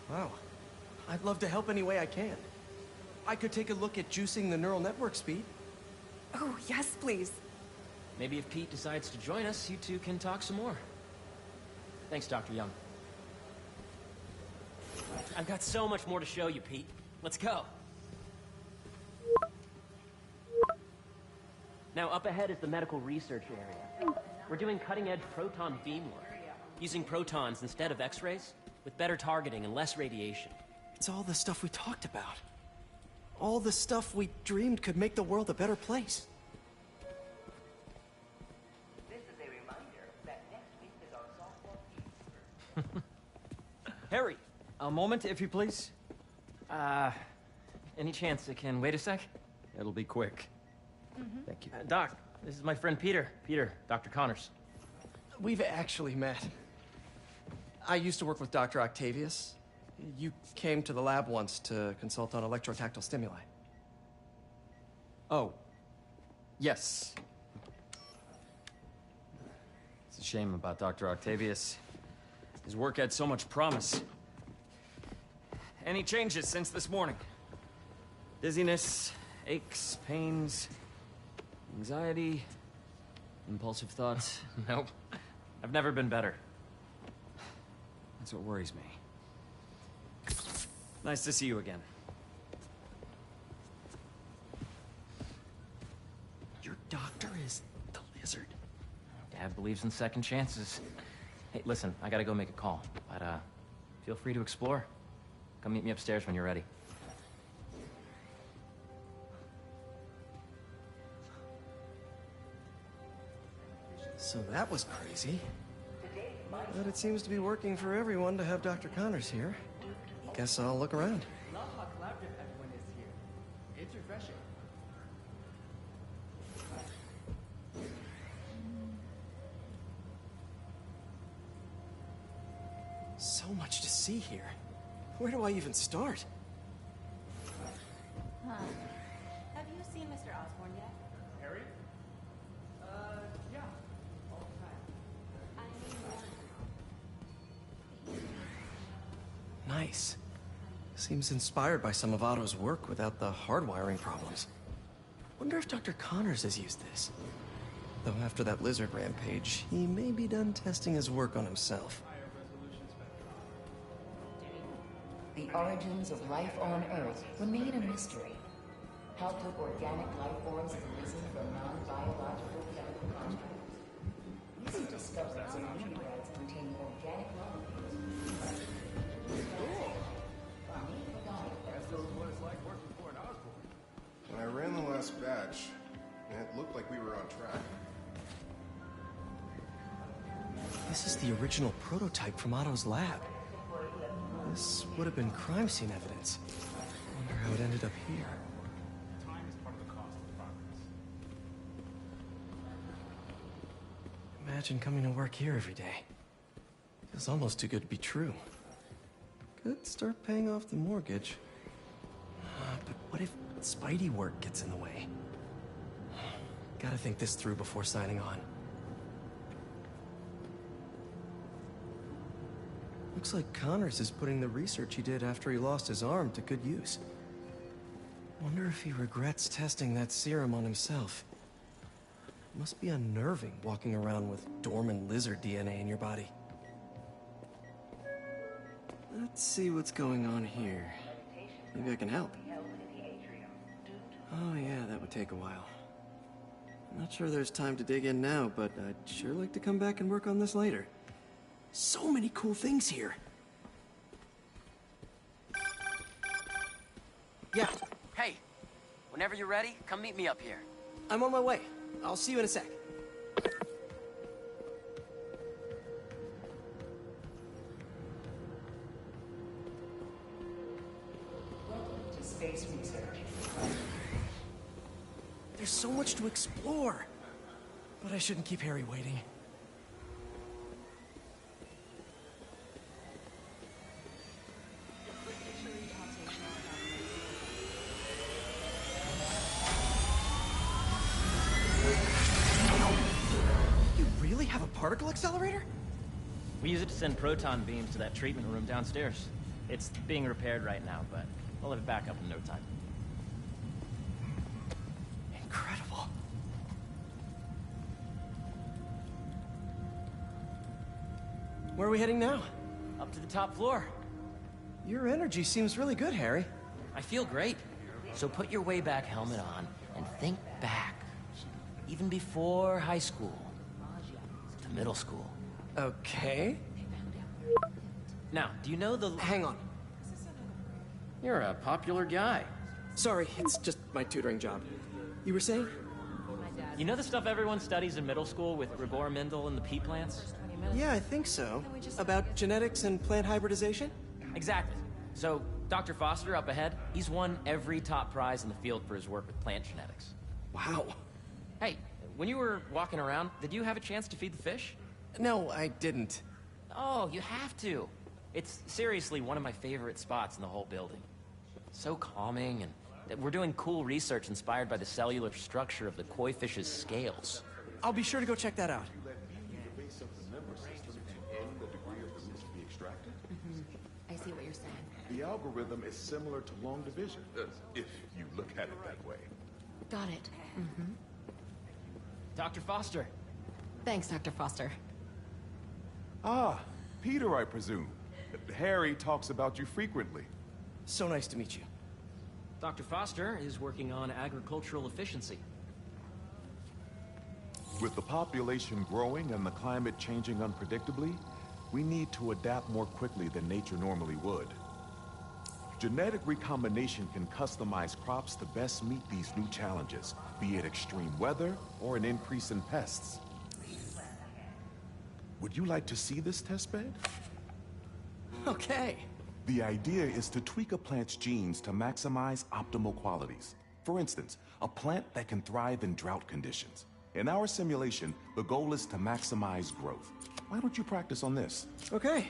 S1: Wow. I'd love to help any way I can. I could take a look at juicing the neural network speed.
S17: Oh, yes, please.
S16: Maybe if Pete decides to join us, you two can talk some more. Thanks, Dr. Young. I've got so much more to show you, Pete. Let's go. Now, up ahead is the medical research area. We're doing cutting-edge proton beam work, using protons instead of X-rays, with better targeting and less radiation.
S1: It's all the stuff we talked about. All the stuff we dreamed could make the world a better place.
S18: This is a reminder that next week is our softball.
S19: Harry, a moment, if you please.
S16: Any chance it can wait a sec?
S19: It'll be quick. Thank you.
S16: Doc, this is my friend Peter. Peter, Dr. Connors.
S1: We've actually met. I used to work with Dr. Octavius. You came to the lab once to consult on electrotactile stimuli.
S19: Oh. Yes. It's a shame about Dr. Octavius. His work had so much promise. Any changes since this morning? Dizziness, aches, pains, anxiety, impulsive thoughts?
S16: Nope. I've never been better.
S19: That's what worries me. Nice to see you again.
S1: Your doctor is the lizard.
S16: Dad believes in second chances. Hey, listen, I gotta go make a call, but feel free to explore. Come meet me upstairs when you're ready.
S1: So that was crazy. But it seems to be working for everyone to have Dr. Connors here. Guess I'll look around.
S2: Love how collaborative everyone is here. It's refreshing.
S1: So much to see here. Where do I even start?
S18: Huh. Have you seen Mr. Osborne yet?
S3: Harry? Yeah. All the time.
S1: Nice. Seems inspired by some of Otto's work without the hardwiring problems. Wonder if Dr. Connors has used this. Though after that lizard rampage, he may be done testing his work on himself.
S20: The origins of life on Earth remain a mystery. How could organic life forms have arisen from non-biological chemical constructs? Recent discoveries in meteorites containing organic molecules.
S3: When I ran the last batch, it looked like we were on track.
S1: This is the original prototype from Otto's lab. This would have been crime scene evidence. Wonder how it ended up here.
S13: Time is part of the cost of progress.
S1: Imagine coming to work here every day. Feels almost too good to be true. Could start paying off the mortgage. But what if Spidey work gets in the way? Gotta think this through before signing on. Looks like Connors is putting the research he did after he lost his arm to good use. Wonder if he regrets testing that serum on himself. Must be unnerving walking around with dormant lizard DNA in your body. Let's see what's going on here. Maybe I can help. Oh yeah, that would take a while. I'm not sure there's time to dig in now, but I'd sure like to come back and work on this later. So many cool things here. Yeah.
S21: Hey, whenever you're ready, come meet me up here.
S1: I'm on my way. I'll see you in a sec.
S20: Welcome to space research.
S1: There's so much to explore. But I shouldn't keep Harry waiting. Particle accelerator?
S16: We use it to send proton beams to that treatment room downstairs. It's being repaired right now, but we'll have it back up in no time.
S1: Incredible. Where are we heading now?
S16: Up to the top floor.
S1: Your energy seems really good, Harry.
S16: I feel great. So put your way back helmet on and think back. Even before high school. To middle school.
S1: Okay.
S16: Now, do you know the...
S1: Hang on.
S16: You're a popular guy.
S1: Sorry, it's just my tutoring job. You were saying?
S16: You know the stuff everyone studies in middle school with Gregor Mendel and the pea plants?
S1: Yeah, I think so. About genetics and plant hybridization?
S16: Exactly. So, Dr. Foster up ahead, he's won every top prize in the field for his work with plant genetics.
S1: Wow.
S16: Hey, when you were walking around, did you have a chance to feed the fish?
S1: No, I didn't.
S16: Oh, you have to. It's seriously one of my favorite spots in the whole building. So calming, and we're doing cool research inspired by the cellular structure of the koi fish's scales.
S1: I'll be sure to go check that out.
S20: I see what you're saying.
S13: The algorithm is similar to long division, if you look at it that way.
S20: Got it.
S16: Dr. Foster.
S20: Thanks, Dr. Foster.
S13: Ah, Peter, I presume. Harry talks about you frequently.
S1: So nice to meet you.
S16: Dr. Foster is working on agricultural efficiency.
S13: With the population growing and the climate changing unpredictably, we need to adapt more quickly than nature normally would. Genetic recombination can customize crops to best meet these new challenges, be it extreme weather or an increase in pests. Would you like to see this testbed?
S1: Okay.
S13: The idea is to tweak a plant's genes to maximize optimal qualities. For instance, a plant that can thrive in drought conditions. In our simulation, the goal is to maximize growth. Why don't you practice on this?
S1: Okay.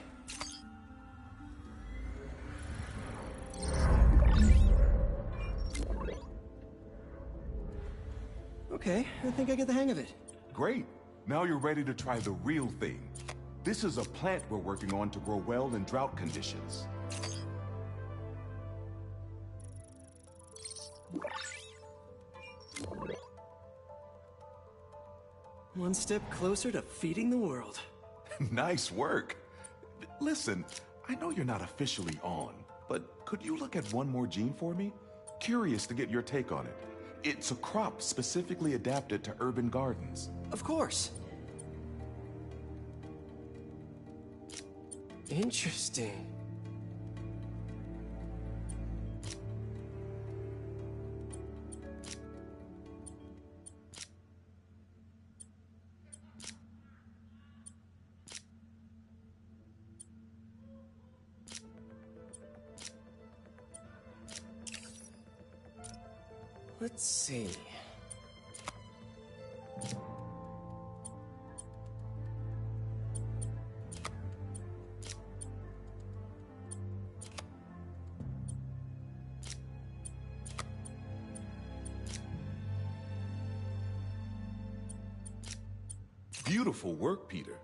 S1: Okay, I think I get the hang of it.
S13: Great. Now you're ready to try the real thing. This is a plant we're working on to grow well in drought conditions.
S1: One step closer to feeding the world.
S4: Nice work. Listen, I know you're not officially on, but could you look at one more gene for me? Curious to get your take on it. It's a crop specifically adapted to urban gardens.
S1: Of course. Interesting. Let's see.
S4: Beautiful work, Peter.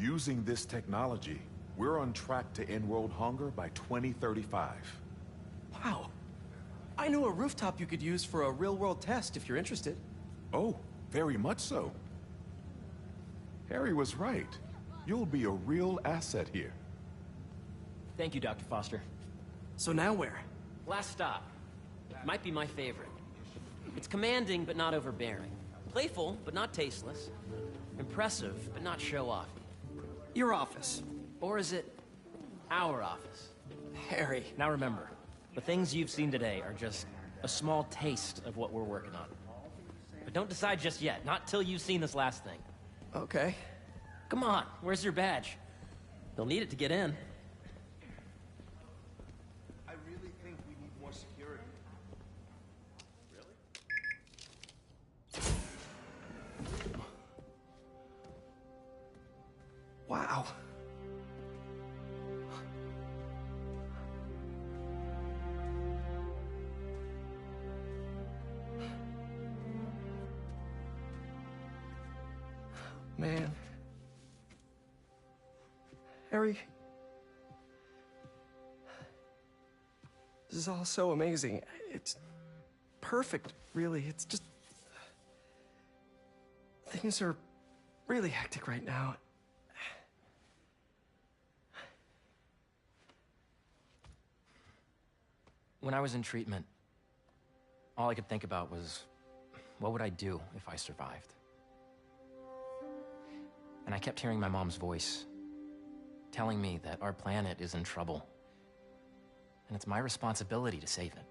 S4: Using this technology, we're on track to end world hunger by 2035.
S1: Wow. I know a rooftop you could use for a real-world test if you're interested.
S4: Oh, very much so. Harry was right. You'll be a real asset here.
S16: Thank you, Dr. Foster.
S1: So now where?
S16: Last stop. Might be my favorite. It's commanding, but not overbearing. Playful, but not tasteless. Impressive, but not show-off.
S1: Your office.
S16: Or is it our office?
S1: Harry.
S16: Now remember, the things you've seen today are just a small taste of what we're working on. But don't decide just yet, not till you've seen this last thing.
S1: Okay.
S16: Come on, where's your badge? You'll need it to get in.
S10: I really think we need more security.
S1: Wow. Man. Harry. This is all so amazing. It's perfect, really. It's just... Things are really hectic right now.
S16: When I was in treatment, all I could think about was, what would I do if I survived? And I kept hearing my mom's voice, telling me that our planet is in trouble, and it's my responsibility to save it.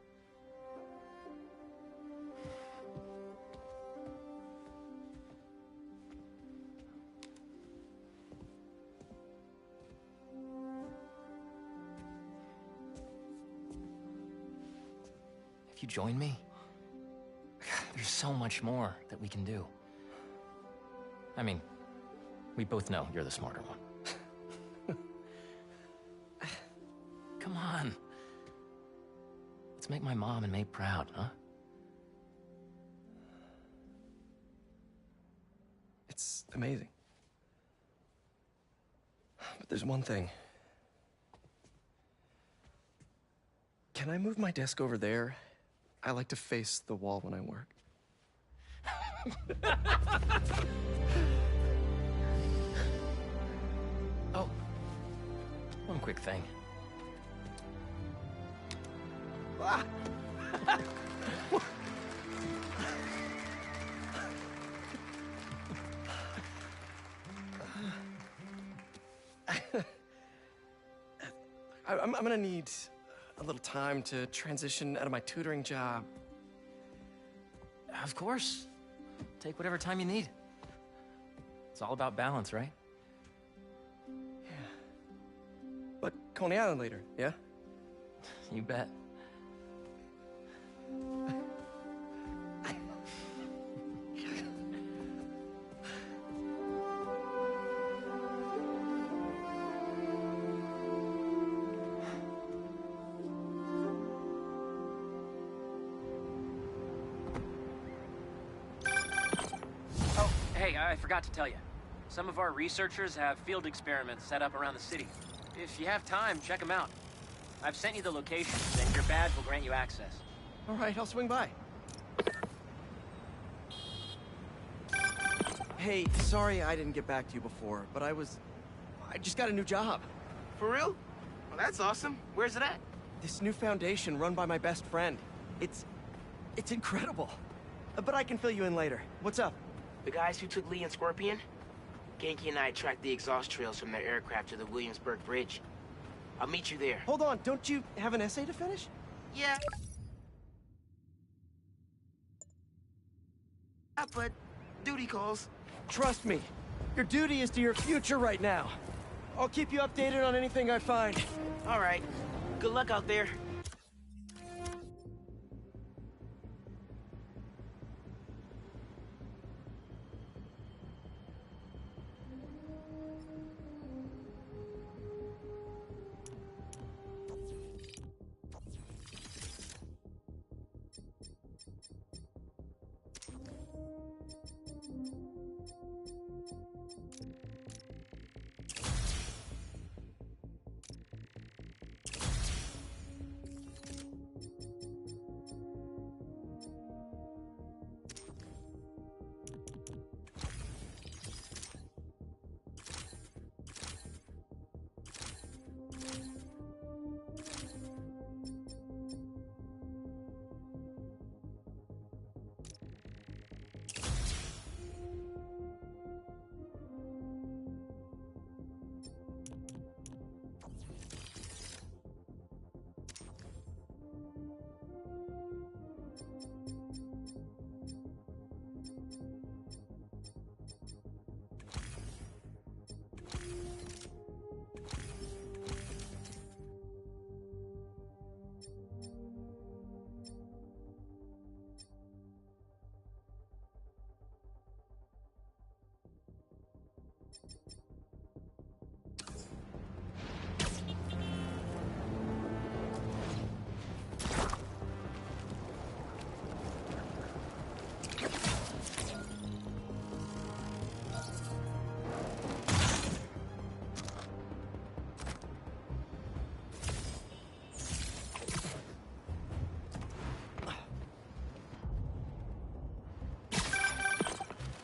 S16: If you join me, there's so much more that we can do. I mean, we both know you're the smarter one. Come on. Let's make my mom and May proud, huh?
S1: It's amazing. But there's one thing. Can I move my desk over there? I like to face the wall when I work.
S16: Oh, one quick thing.
S1: Ah. I'm gonna need a little time to transition out of my tutoring job.
S16: Of course. Take whatever time you need. It's all about balance, right?
S1: Yeah. But Coney Island later, yeah?
S16: You bet. I forgot to tell you. Some of our researchers have field experiments set up around the city. If you have time, check them out.
S21: I've sent you the location, and your badge will grant you access.
S1: All right, I'll swing by. Hey, sorry I didn't get back to you before, but I just got a new job.
S2: For real? Well, that's awesome. Where's it at?
S1: This new foundation run by my best friend. It's incredible. But I can fill you in later. What's up?
S2: The guys who took Lee and Scorpion? Genki and I tracked the exhaust trails from their aircraft to the Williamsburg Bridge. I'll meet you there.
S1: Hold on, don't you have an essay to finish?
S2: Yeah. But duty calls.
S1: Trust me, your duty is to your future right now. I'll keep you updated on anything I find.
S2: All right. Good luck out there.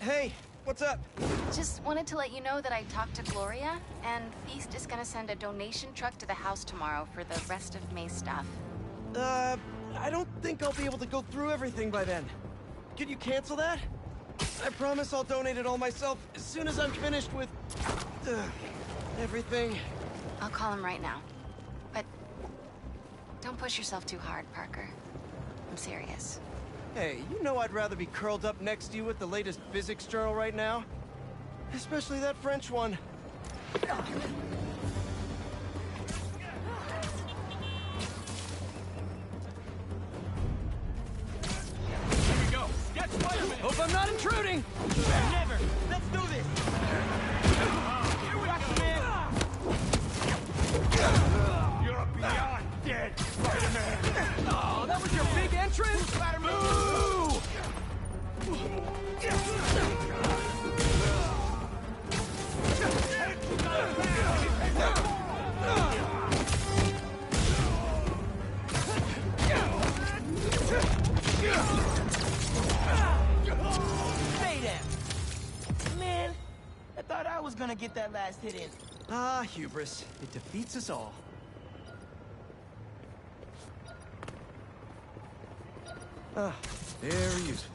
S1: Hey, what's up?
S5: Just wanted to let you know that I talked to Gloria, and Feast is gonna send a donation truck to the house tomorrow for the rest of May's stuff.
S1: I don't think I'll be able to go through everything by then. Could you cancel that? I promise I'll donate it all myself as soon as I'm finished with... everything.
S5: I'll call him right now. But don't push yourself too hard, Parker. I'm serious.
S1: Hey, you know I'd rather be curled up next to you with the latest physics journal right now. Especially that French one.
S2: Here we go. Get Spiderman.
S1: Hope I'm not intruding.
S2: Never. Let's do this. Here we go, man.
S6: You're beyond dead, Spider-Man.
S1: Oh, that was your big entrance?
S2: Spider-Man. Stay down. Man, I thought I was gonna get that last hit in.
S1: Ah, hubris. It defeats us all. Ah, very useful.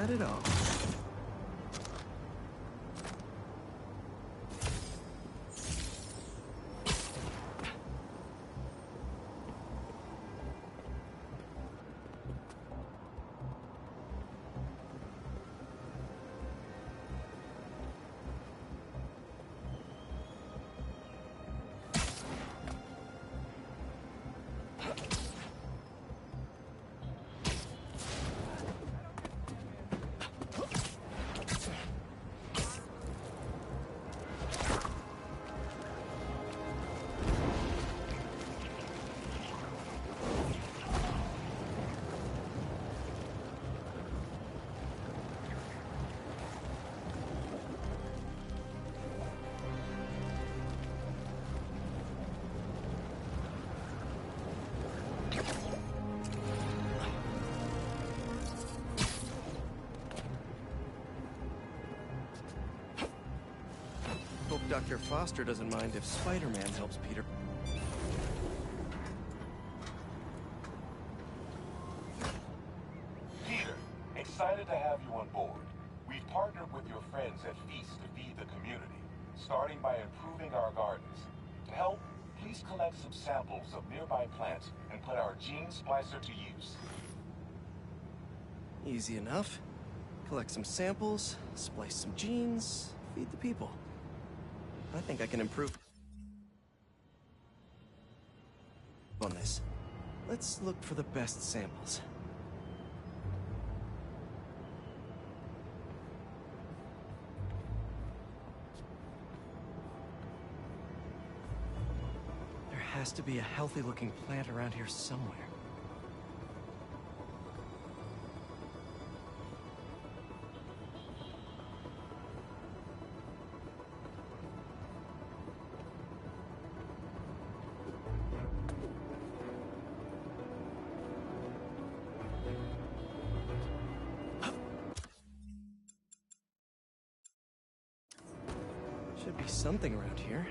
S1: Not at all. Hope Dr. Foster doesn't mind if Spider-Man helps Peter.
S4: Peter, excited to have you on board. We've partnered with your friends at Feast to feed the community, starting by improving our gardens. To help, please collect some samples of nearby plants and put our gene splicer to use.
S1: Easy enough. Collect some samples, splice some genes, feed the people. I think I can improve on this. Let's look for the best samples. There has to be a healthy-looking plant around here somewhere. Should be something around here.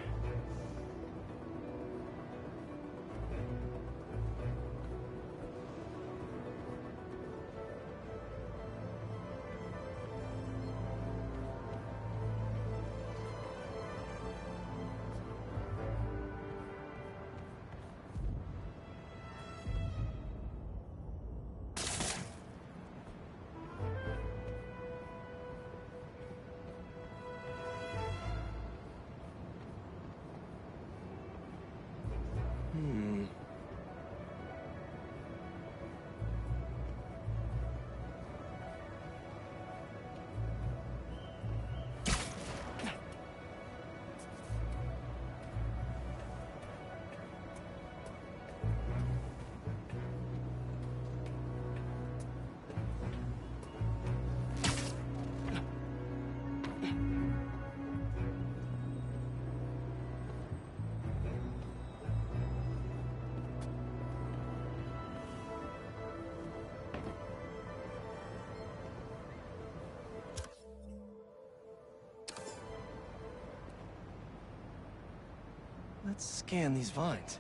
S1: Let's scan these vines.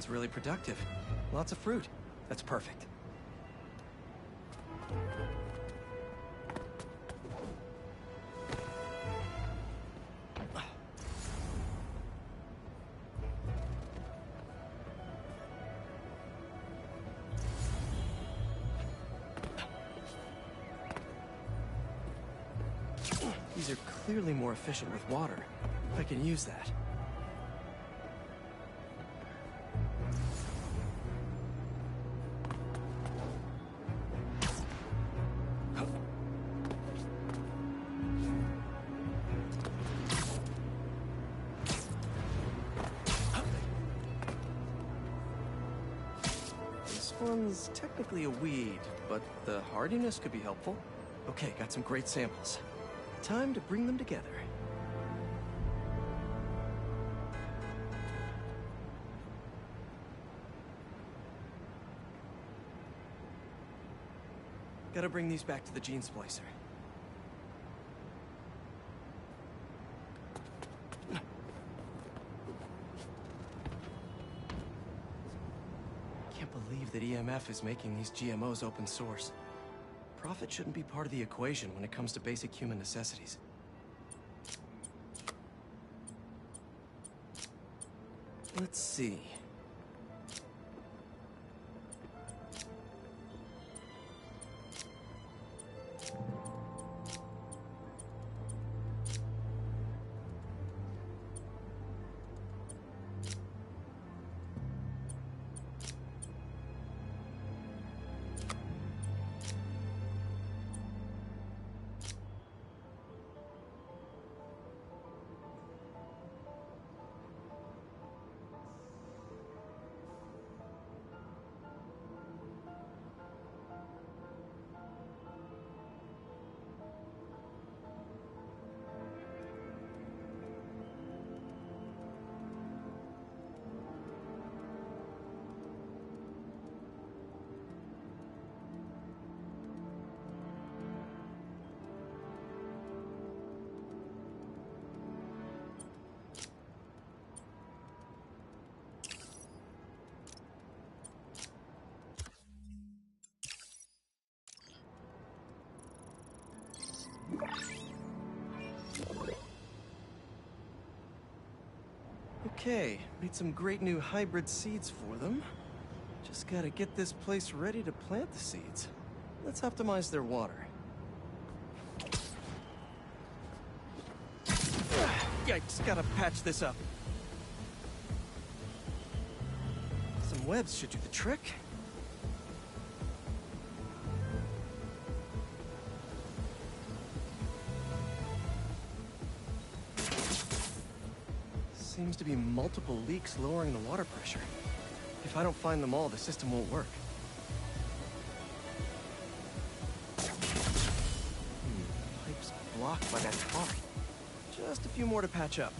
S1: sounds really productive. Lots of fruit. That's perfect. These are clearly more efficient with water. I can use that. This one's technically a weed, but the hardiness could be helpful. Okay, got some great samples. Time to bring them together. Gotta bring these back to the gene splicer. Can't believe that EMF is making these GMOs open source. Profit shouldn't be part of the equation when it comes to basic human necessities. Let's see. Okay, made some great new hybrid seeds for them. Just gotta get this place ready to plant the seeds. Let's optimize their water. Yikes, gotta patch this up. Some webs should do the trick. Seems to be multiple leaks lowering the water pressure. If I don't find them all, the system won't work. Pipe's blocked by that tarp. Just a few more to patch up.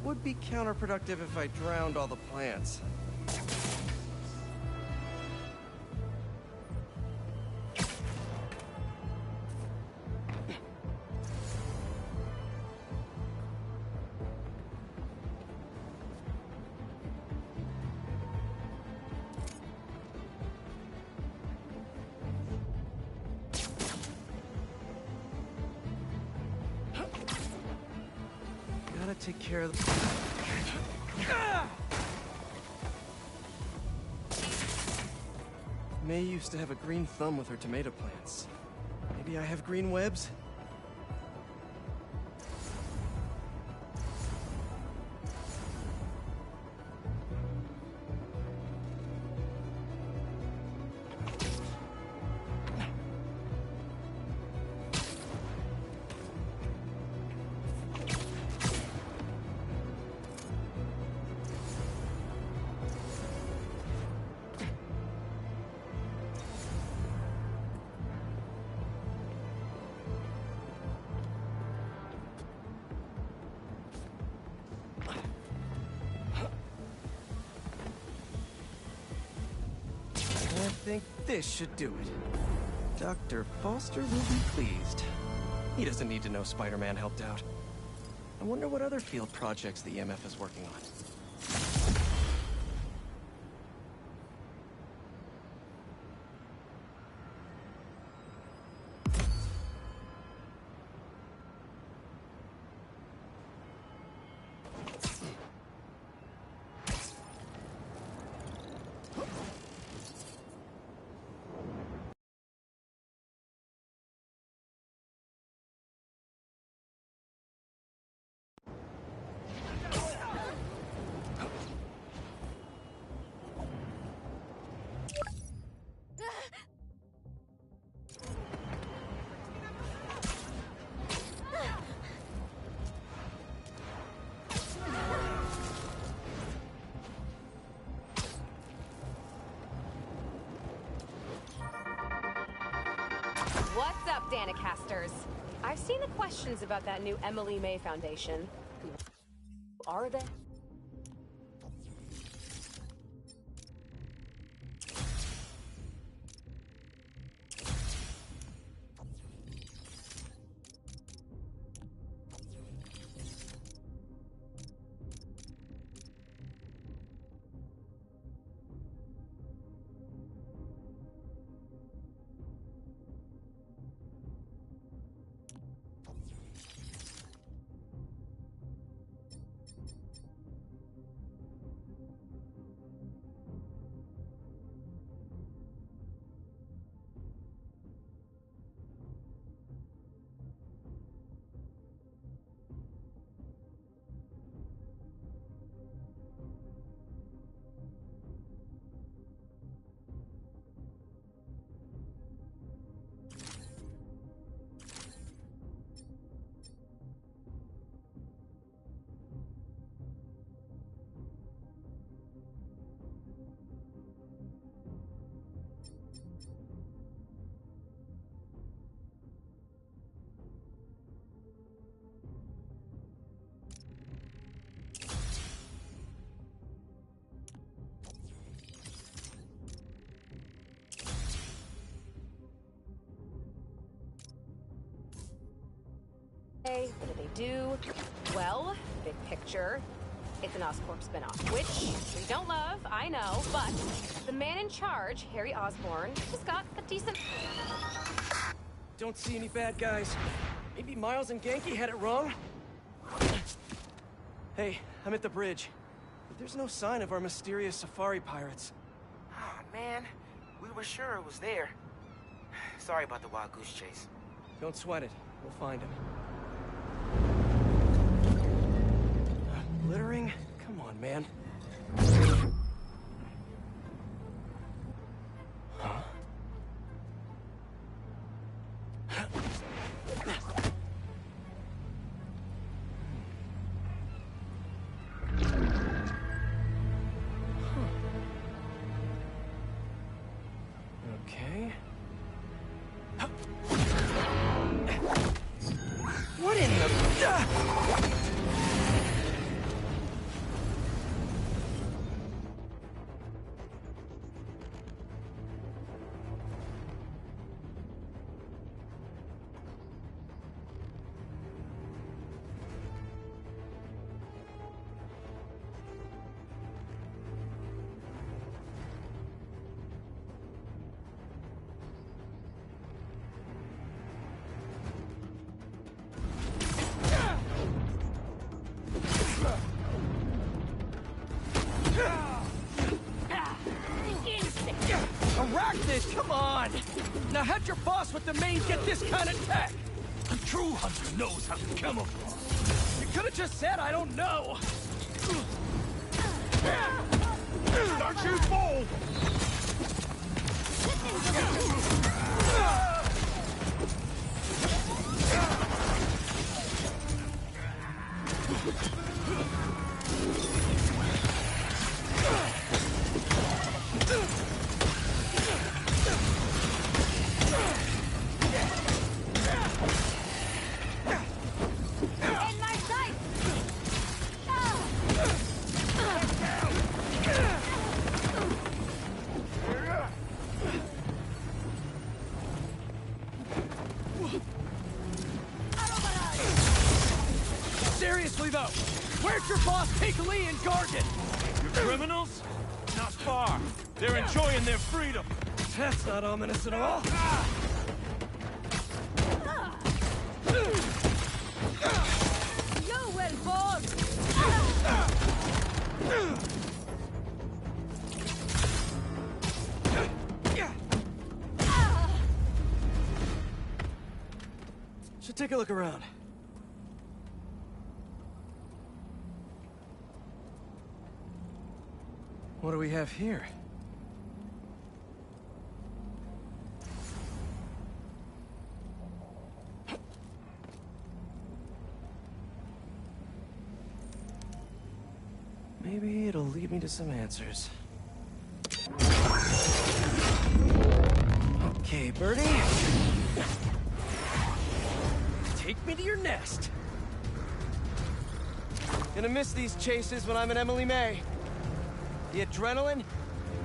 S1: Would be counterproductive if I drowned all the plants. Gotta take care of the... May used to have a green thumb with her tomato plants. Maybe I have green webs? think this should do it. Dr. Foster will be pleased. He doesn't need to know Spider-Man helped out. I wonder what other field projects the EMF is working on.
S11: What's up, Danicasters? I've seen the questions about that new Emily May Foundation. Are they? What do they do? Well, big picture, it's an Oscorp spinoff, which we don't love, I know, but the man in charge, Harry Osborn, has got a decent...
S1: Don't see any bad guys. Maybe Miles and Genki had it wrong? Hey, I'm at the bridge. But there's no sign of our mysterious safari pirates.
S2: Oh, man. We were sure it was there. Sorry about the wild goose chase.
S1: Don't sweat it. We'll find him. Littering? Come on, man. Huh? Okay. What in the... Arachnid, come on! Now how'd your boss with the main get this kind of tech?
S14: A true hunter knows how to camouflage.
S1: You could have just said I don't know.
S14: Don't shoot bold!
S1: seriously, though, where'd your boss take Lee and Gargan?
S6: You criminals? Not far. They're enjoying their freedom.
S1: That's not ominous at all.
S7: Yo, well, boss!
S1: Should take a look around. What do we have here? Maybe it'll lead me to some answers. Okay, Birdie. Take me to your nest. Gonna miss these chases when I'm in Emily May. The adrenaline,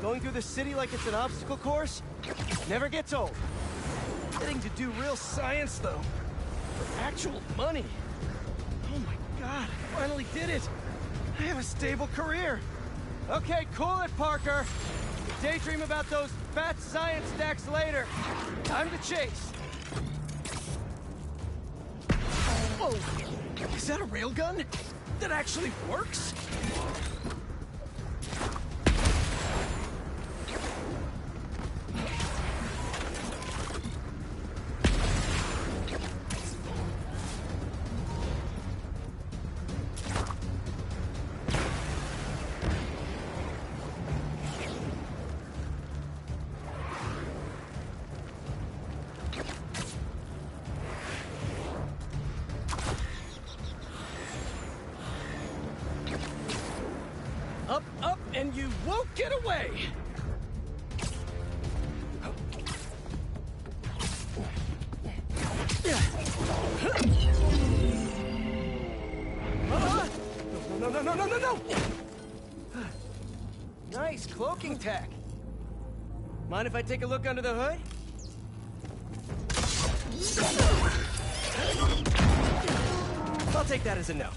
S1: going through the city like it's an obstacle course, never gets old. Getting to do real science, though, for actual money. Oh my God, I finally did it. I have a stable career. Okay, cool it, Parker. Daydream about those fat science stacks later. Time to chase. Whoa! Is that a railgun? That actually works? Up, up, and you won't get away! No, no, no, no, no, no! Nice cloaking tech. Mind if I take a look under the hood? I'll take that as a no.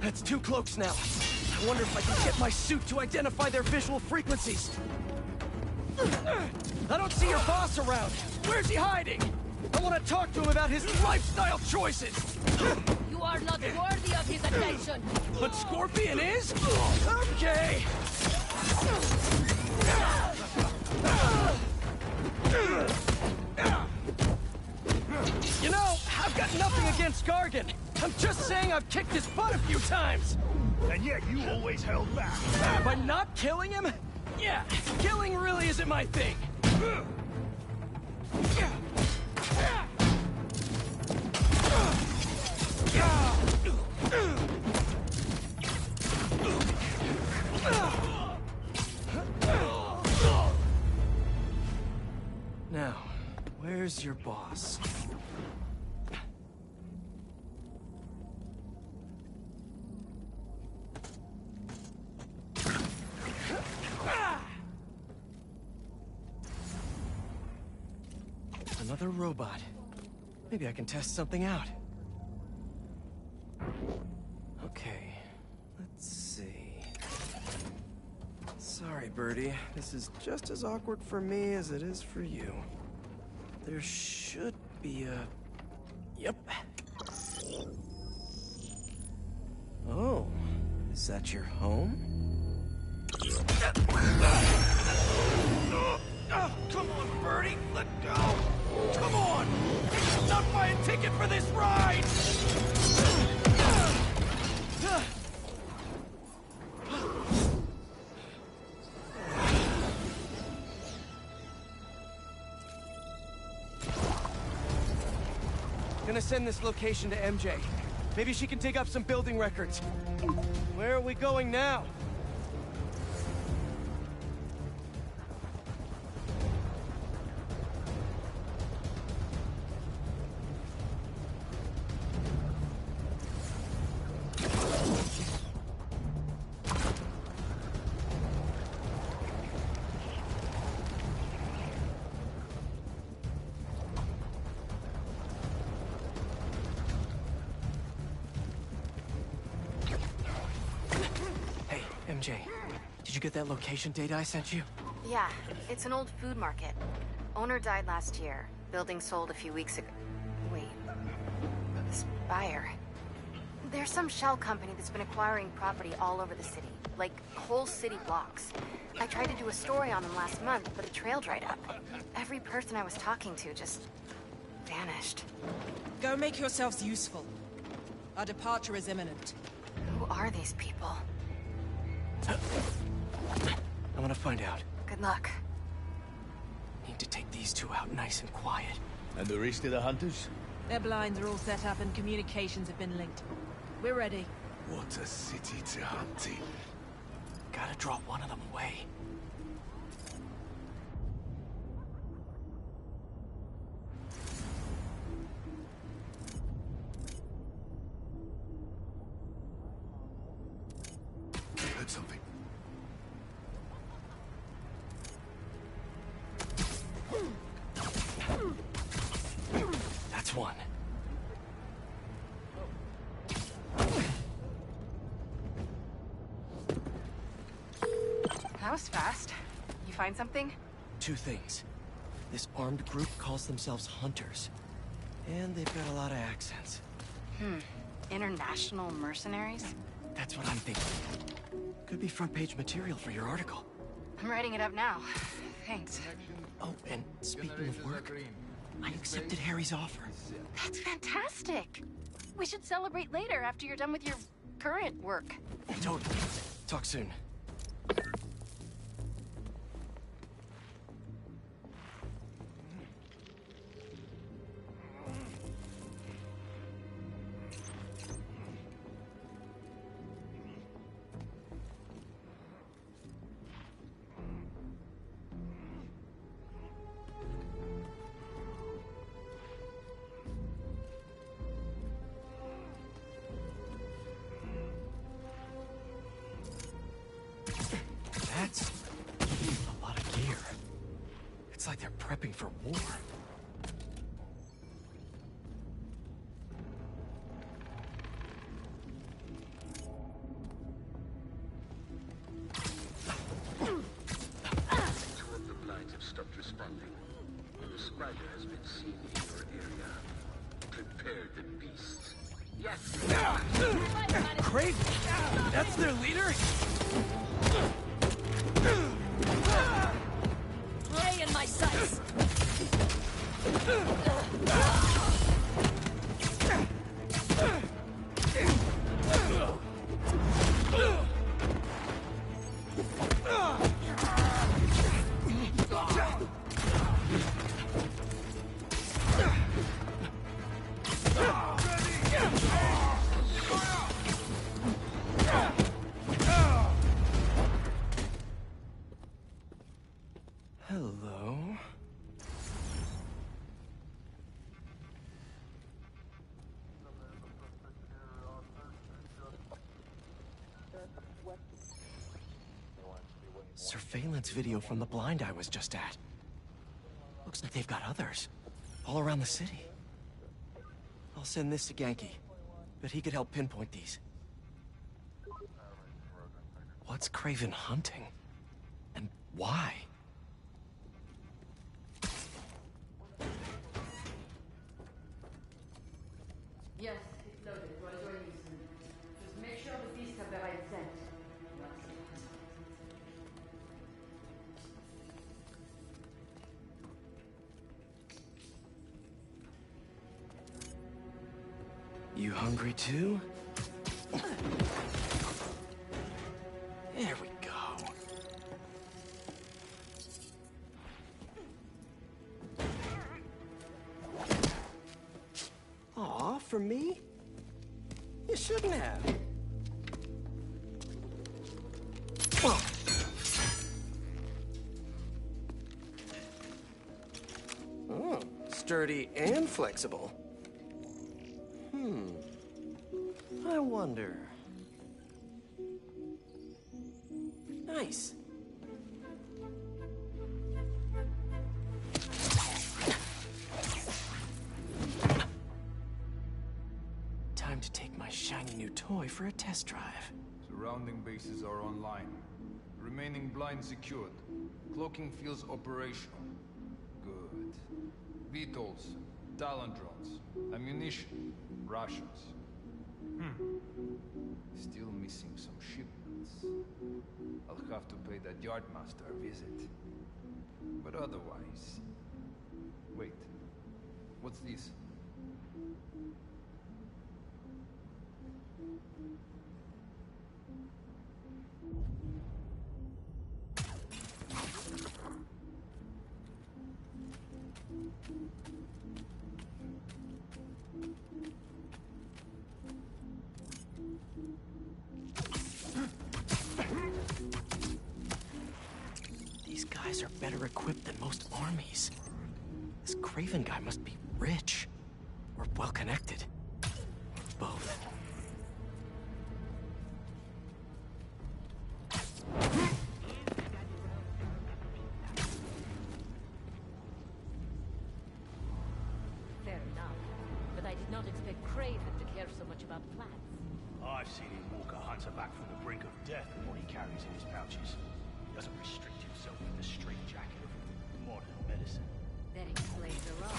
S1: That's 2 cloaks now. I wonder if I can get my suit to identify their visual frequencies. I don't see your boss around. Where's he hiding? I want to talk to him about his lifestyle choices.
S7: You are not worthy of his attention.
S1: But Scorpion is? Okay. You know, I've got nothing against Gargan. I'm just saying I've kicked his butt a few times.
S6: And yet you always held back.
S1: By not killing him? Yeah, killing really isn't my thing. Now, where's your boss? Another robot. Maybe I can test something out. Okay, let's see. Sorry, Birdie. This is just as awkward for me as it is for you. There should be a... Yep. Oh, is that your home? Oh, come on, Birdie! Let go! Come on! Not buy a ticket for this ride!
S2: Gonna send this location to MJ. Maybe she can dig up some building records. Where are we going now? MJ, did you get that location data I sent you?
S5: Yeah, it's an old food market. Owner died last year. Building sold a few weeks ago. Wait. Spire. There's some shell company that's been acquiring property all over the city. Like, whole city blocks. I tried to do a story on them last month, but a trail dried up. Every person I was talking to just vanished.
S8: Go make yourselves useful. Our departure is imminent.
S5: Who are these people?
S2: I'm gonna find out.
S5: Good luck.
S2: Need to take these two out nice and quiet.
S22: And the rest of the hunters?
S8: Their blinds are all set up and communications have been linked. We're ready.
S22: What a city to hunt in.
S2: Gotta draw one of them away.
S22: Heard something.
S2: That's one.
S5: That was fast. You find something?
S2: Two things. This armed group calls themselves Hunters. And they've got a lot of accents.
S5: International mercenaries?
S2: That's what I'm thinking. Could be front page material for your article.
S5: I'm writing it up now. Thanks.
S2: Oh, and speaking of work, I accepted Harry's offer.
S5: That's fantastic. We should celebrate later after you're done with your current work.
S2: Totally. Talk soon. That's a lot of gear. It's like they're prepping for war.
S23: Two of the blinds have stopped responding, and the spider has been seen in your area. Prepare the beasts. Yes!
S2: Great! That's their leader?
S8: Prey in my sights!
S2: Hello? Surveillance video from the blind I was just at. Looks like they've got others. All around the city. I'll send this to Genki. Bet he could help pinpoint these. What's Craven hunting? And why?
S24: Yes, it's loaded. What is your reason? Just make sure the beasts have the right scent.
S2: You hungry too? There we go.
S1: for me? You shouldn't have. Whoa. Oh, sturdy and flexible. I wonder. Nice. Time to take my shiny new toy for a test drive.
S9: Surrounding bases are online. Remaining blind secured. Cloaking fields operational. Good. VTOLs, Talon drones, ammunition, rations. Still missing some shipments. I'll have to pay that yardmaster a visit. But otherwise... Wait. What's this?
S1: These guys are better equipped than most armies. This Craven guy must be rich. Or well-connected. Both.
S12: Fair enough. But I did not expect Craven to care so much about plants.
S15: I've seen him walk a hunter back from the brink of death with what he carries in his pouches. He doesn't restrict himself with the straitjacket of modern medicine.
S12: That explains a lot.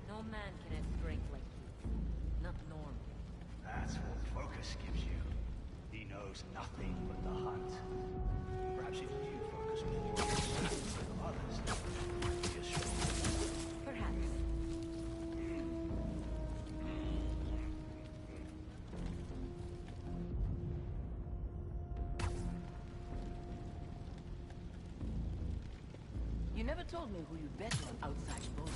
S12: No man can have strength like you. Not normal.
S15: That's what focus gives you. He knows nothing but the hunt. Perhaps if you focus more on others, you'd be as strong.
S12: Perhaps. You never told me who you bet on outside borders.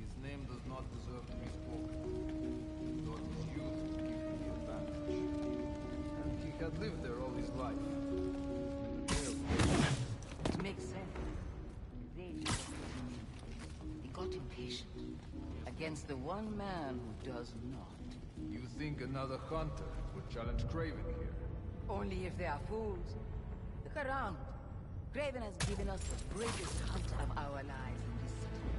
S9: His name does not deserve to be spoken. Though his youth would give him the advantage. And he had lived there all his life.
S12: It makes sense. His age was he got impatient. Against the one man who does not.
S9: You think another hunter would challenge Craven here?
S12: Only if they are fools. Look around. Craven has given us the greatest hunt of our lives in this city.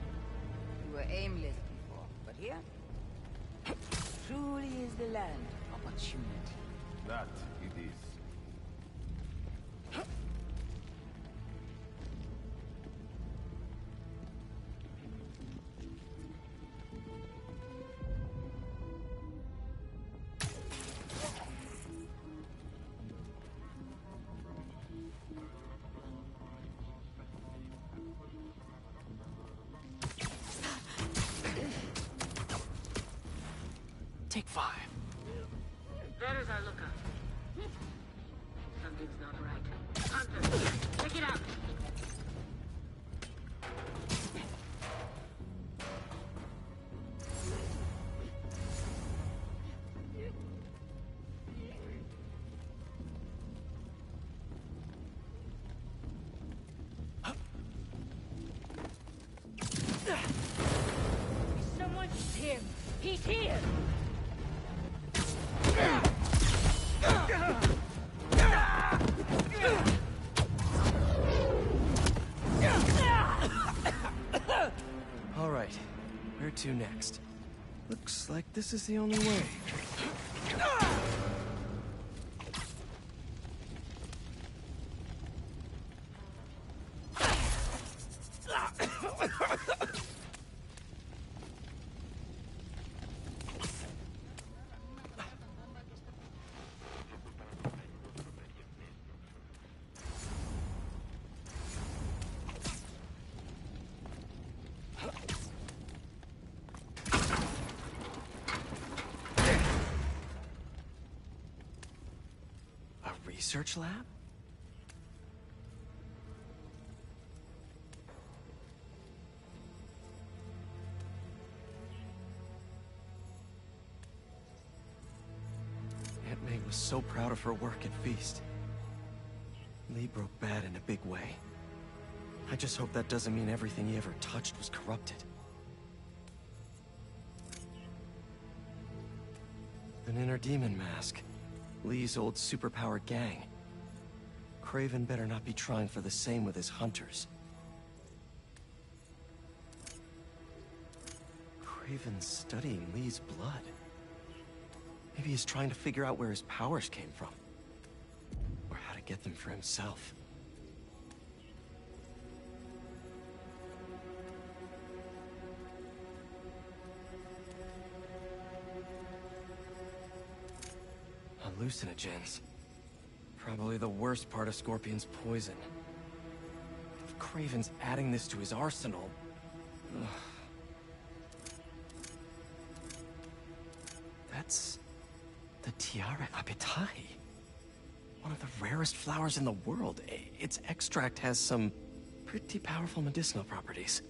S12: We were aimless before, but here, truly is the land of opportunity.
S9: That it is.
S1: Take 5.
S12: There is our lookout. Something's not right. Hunter, check it out. Someone's here. He's here.
S1: All right, where to next? Looks like this is the only way. Research lab? was so proud of her work at Feast. Lee broke bad in a big way. I just hope that doesn't mean everything he ever touched was corrupted. An inner demon mask. Lee's old superpowered gang. Craven better not be trying for the same with his hunters. Craven's studying Lee's blood. Maybe he's trying to figure out where his powers came from. Or how to get them for himself. Hallucinogens. Probably the worst part of Scorpion's poison. If Craven's adding this to his arsenal... Ugh. That's... the Tiara Apitai. One of the rarest flowers in the world. Its extract has some pretty powerful medicinal properties.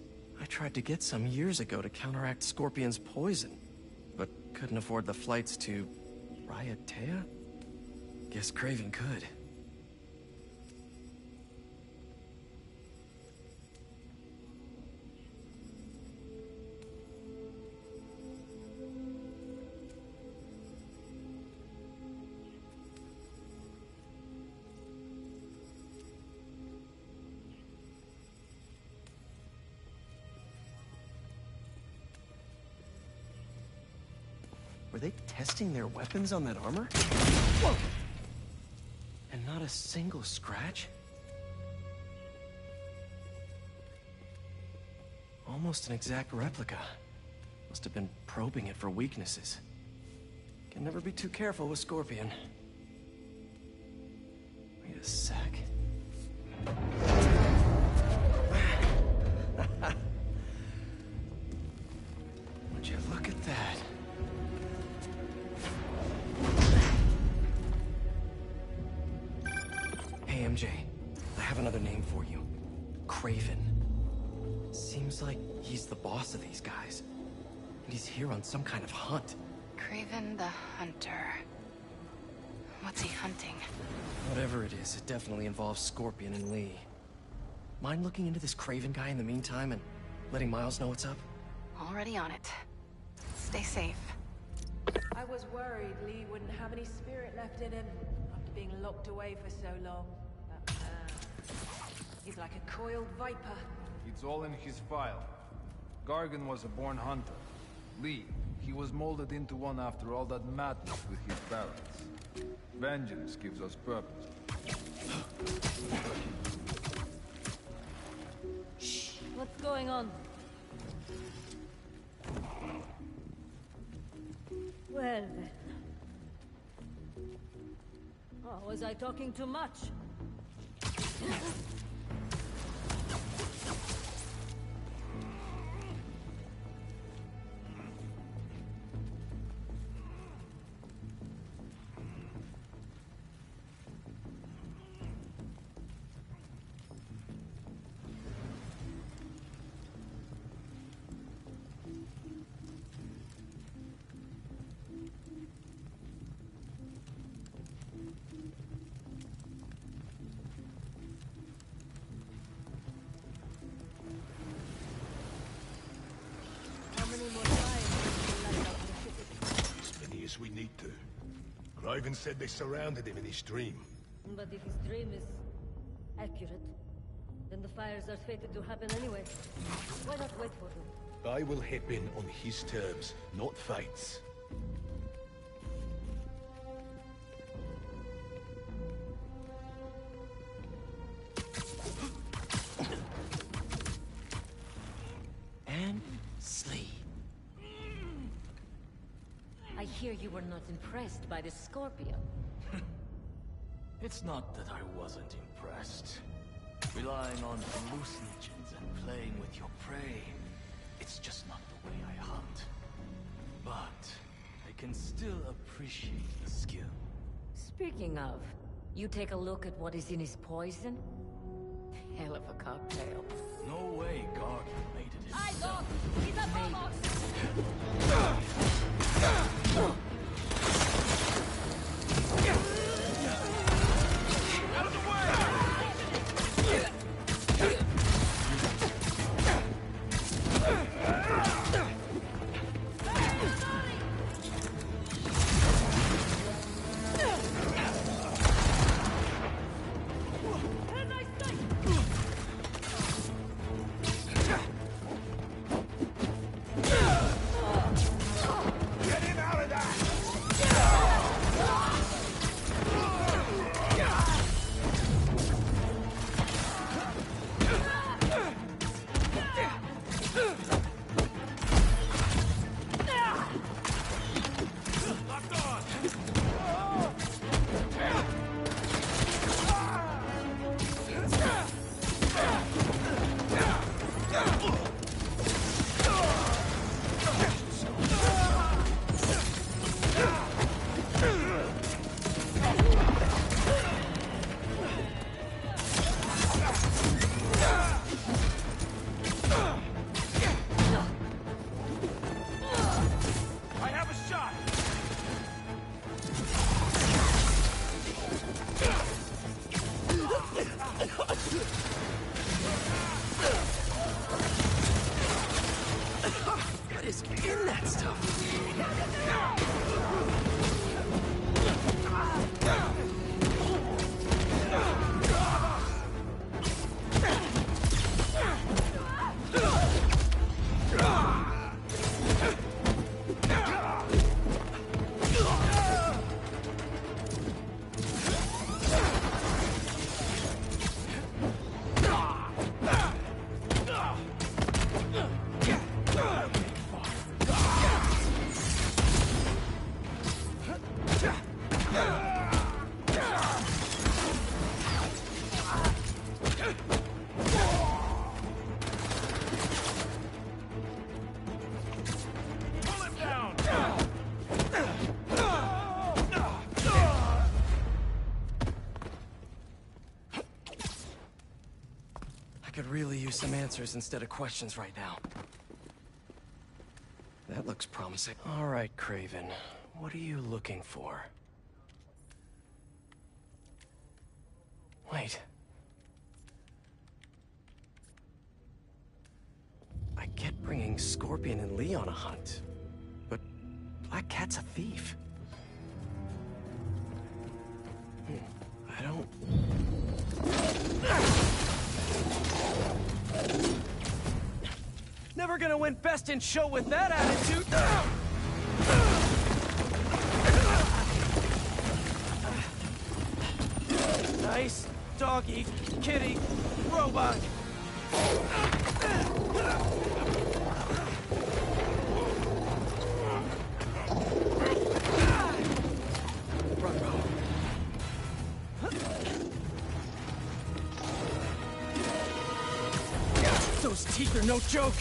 S1: I tried to get some years ago to counteract Scorpion's poison, but couldn't afford the flights to... Raiatea? Guess Craven could. Were they testing their weapons on that armor? Whoa! And not a single scratch? Almost an exact replica. Must have been probing it for weaknesses. Can never be too careful with Scorpion. Wait a sec. Would you look at that? Hey, MJ. I have another name for you. Craven. Seems like he's the boss of these guys. And he's here on some kind of hunt.
S5: Craven the Hunter. What's he hunting?
S1: Whatever it is, it definitely involves Scorpion and Lee. Mind looking into this Craven guy in the meantime and letting Miles know what's up?
S5: Already on it. Stay safe.
S7: I was worried Lee wouldn't have any spirit left in him after being locked away for so long. But, he's like a coiled viper.
S9: It's all in his file. Gargan was a born hunter. Lee, he was molded into one after all that madness with his barons. Vengeance gives us purpose.
S7: Shh! What's going on? Well then. Oh, was I talking too much?
S22: As many as we need to. Craven said they surrounded him in his dream.
S3: But if his dream is accurate, then the fires are fated to happen anyway. Why not wait for them?
S22: I will hip in on his terms, not fate's.
S1: And Slee.
S3: I hear you were not impressed by the Scorpion.
S15: It's not that I wasn't impressed. Relying on hallucinogens and playing with your prey, it's just not the way I hunt. But I can still appreciate the skill.
S3: Speaking of, you take a look at what is in his poison? Hell of a cocktail.
S15: No way Gargan made it
S3: I
S15: himself.
S3: look! He's a robot!
S1: What is in that stuff? I could really use some answers instead of questions right now. That looks promising. All right, Craven. What are you looking for? Wait. I get bringing Scorpion and Lee on a hunt, but Black Cat's a thief. I don't... Never gonna win Best in Show with that attitude! Nice doggy, kitty, robot! Those teeth are no joke!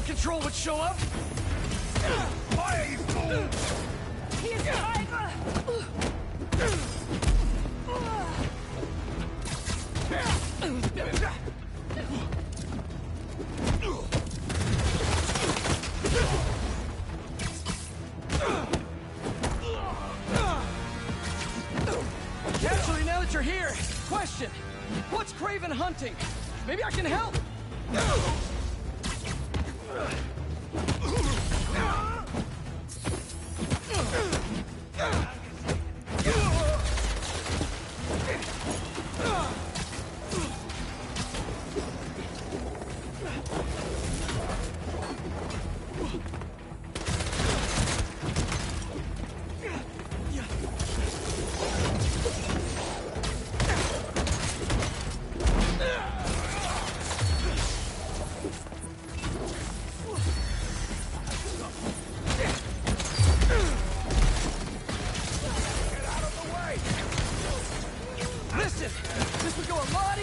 S1: Control would show up. Fire, you fool!
S12: He is alive!
S1: Actually, now that you're here, question: what's Craven hunting? Maybe I can help.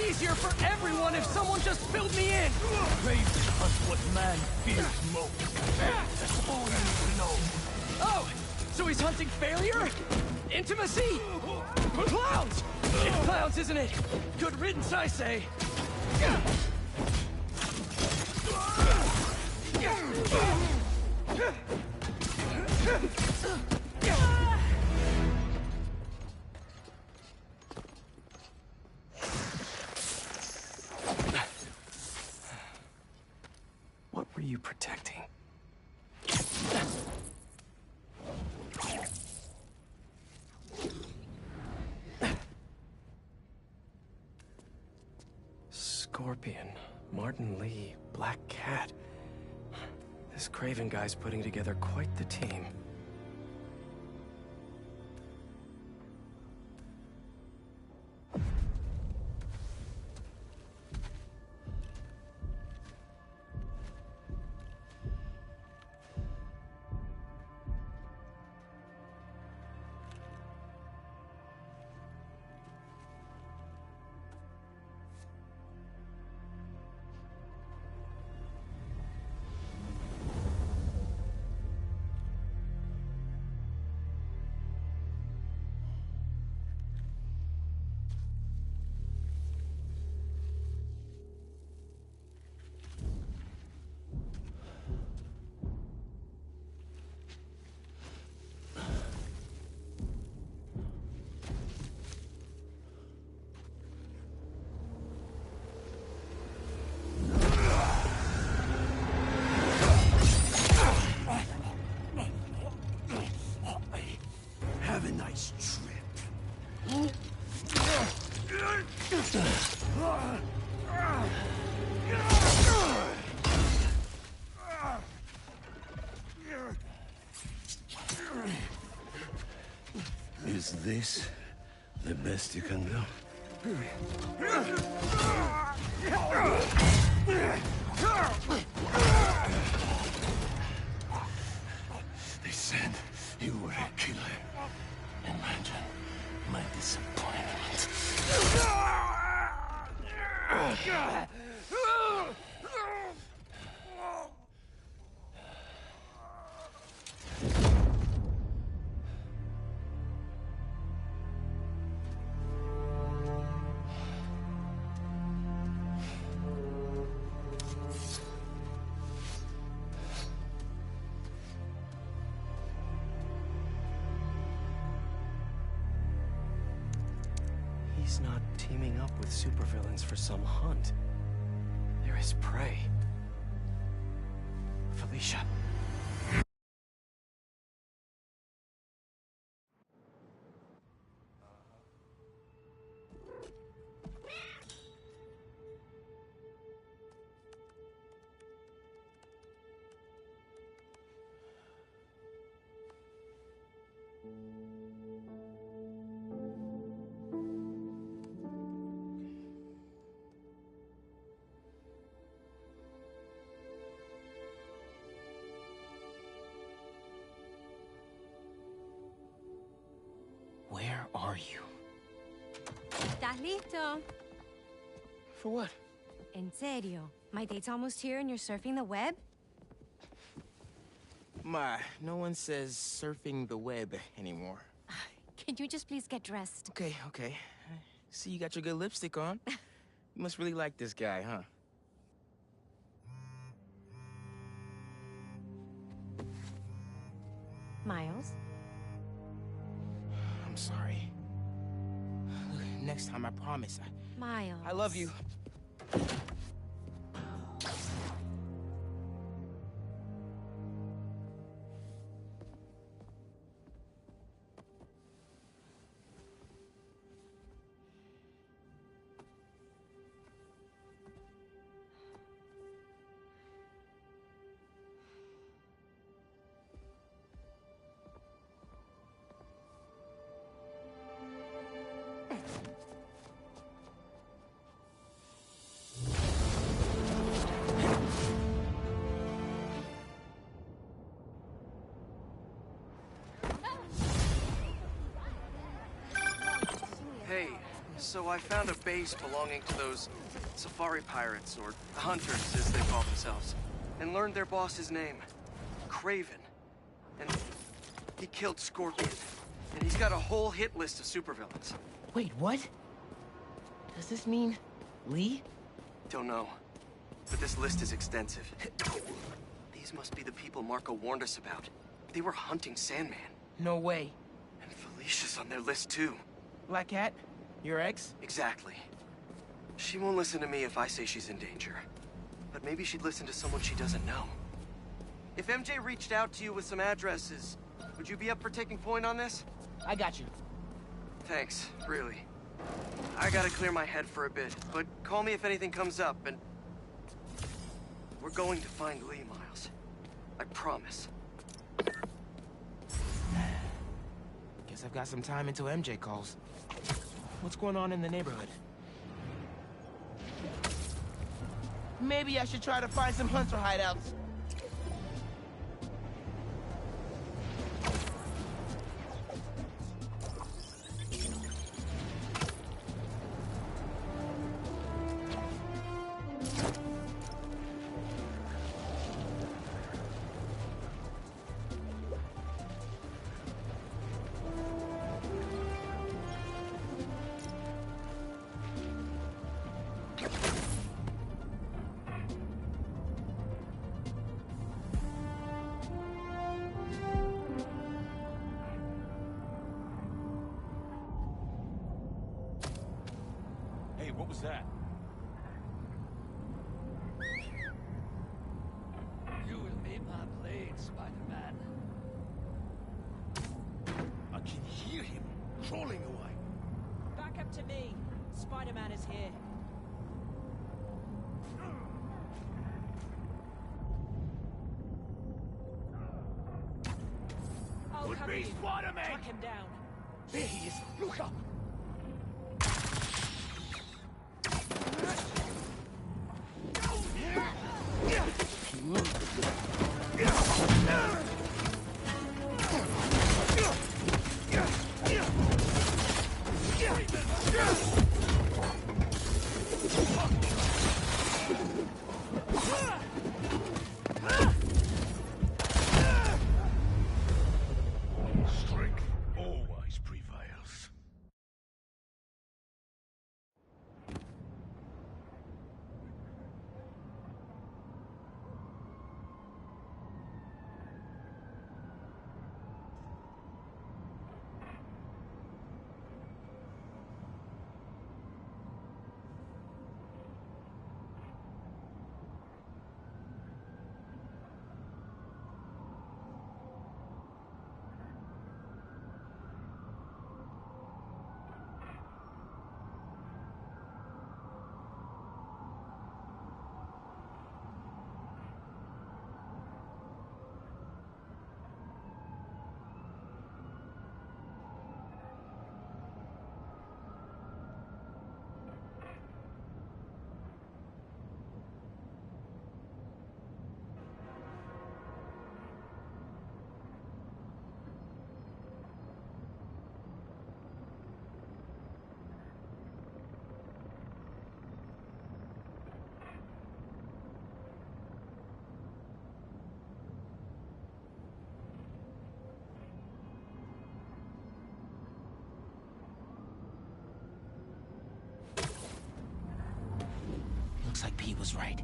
S1: Easier for everyone if someone just filled me in!
S15: Craven hunts what man fears most. That's all you need to know.
S1: Oh! So he's hunting failure? Intimacy? Clowns! It's clowns, isn't it? Good riddance, I say. What were you protecting? Scorpion, Martin Lee, Black Cat. This Craven guy's putting together quite the team.
S22: Is this the best you can do? They said you were a killer. Imagine my disappointment.
S1: He's not teaming up with supervillains for some hunt. They're his prey. Felicia.
S2: Where are you?
S17: ¿Estás listo?
S2: For what?
S17: En serio? My date's almost here and you're surfing the web?
S2: No one says surfing the web anymore.
S17: Can you just please get dressed?
S2: Okay, okay. See, you got your good lipstick on. You must really like this guy, huh?
S17: Miles?
S2: I'm sorry. Look, next time, I promise.
S17: Miles.
S2: I love you.
S1: Hey, so I found a base belonging to those safari pirates, or hunters as they call themselves, and learned their boss's name, Craven. And he killed Scorpion. And he's got a whole hit list of supervillains.
S2: Wait, what? Does this mean Lee?
S1: Don't know. But this list is extensive. These must be the people Marco warned us about. They were hunting Sandman.
S2: No way.
S1: And Felicia's on their list too.
S2: Black Cat? Your ex?
S1: Exactly. She won't listen to me if I say she's in danger. But maybe she'd listen to someone she doesn't know. If MJ reached out to you with some addresses, would you be up for taking point on this?
S2: I got you.
S1: Thanks, really. I gotta clear my head for a bit, but call me if anything comes up, and... we're going to find Lee, Miles. I promise.
S2: Guess I've got some time until MJ calls. What's going on in the neighborhood? Maybe I should try to find some hunter hideouts.
S6: Hey, what was that?
S15: You will be my blade, Spider-Man.
S22: I can hear him crawling away.
S8: Back up to me. Spider-Man is here. I'll
S15: Would
S8: cover
S15: be
S8: you.
S15: Spider-Man!
S8: Track him down.
S15: There he is. Look up.
S22: Strength always prevails.
S2: Looks like Pete was right.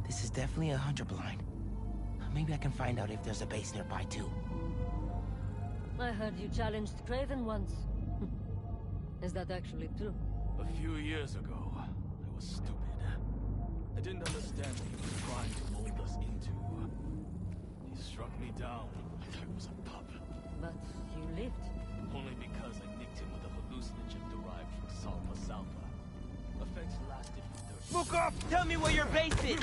S2: This is definitely a hunter blind. Maybe I can find out if there's a base nearby, too.
S3: I heard you challenged Craven once. Is that actually true?
S15: A few years ago, I was stupid. I didn't understand what he was trying to mold us into. He struck me down like I was a pup.
S3: But you lived.
S15: Only because I nicked him with a hallucinogen derived from Salpa Salpa. Effects lasted for 30
S2: Look up! Tell me where your base is!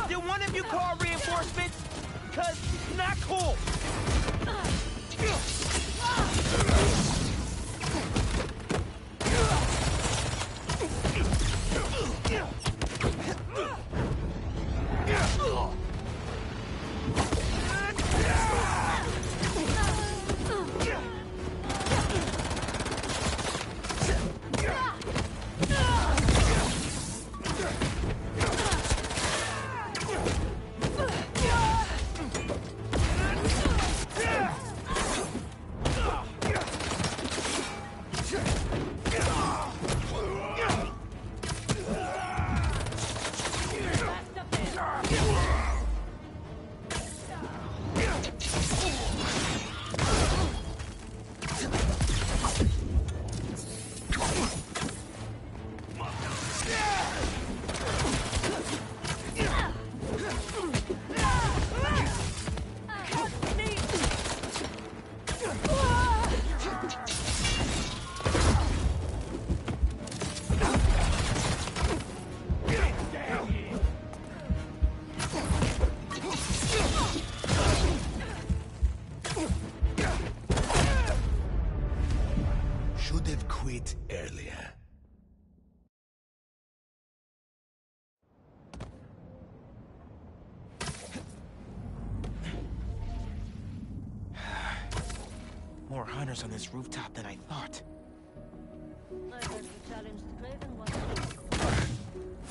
S2: Did one of you call reinforcements? Because not cool. more hunters on this rooftop than I thought.
S3: I heard you challenged Craven once.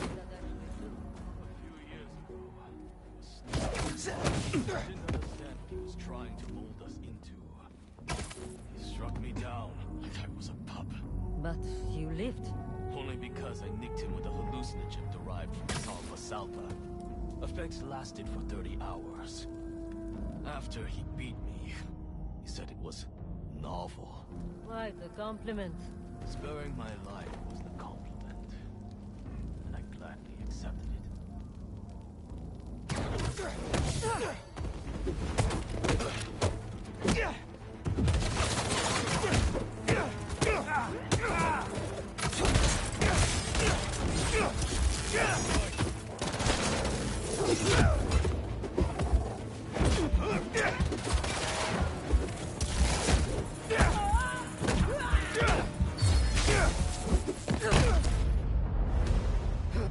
S3: That actually true.
S15: Didn't understand what he was trying to mold us into. He struck me down like I was a pup.
S3: But you lived.
S15: Only because I nicked him with a hallucinogen derived from Salva Salva. Effects lasted for 30 hours. After he beat me, he said it was novel.
S3: Quite a compliment.
S15: Sparing my life was the compliment, and I gladly accepted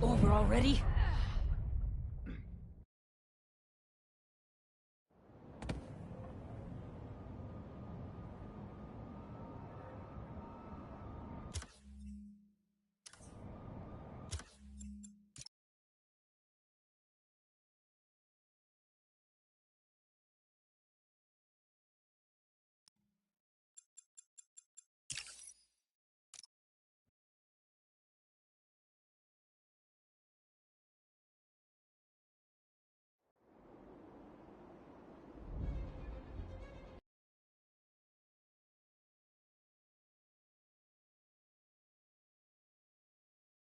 S3: Over already?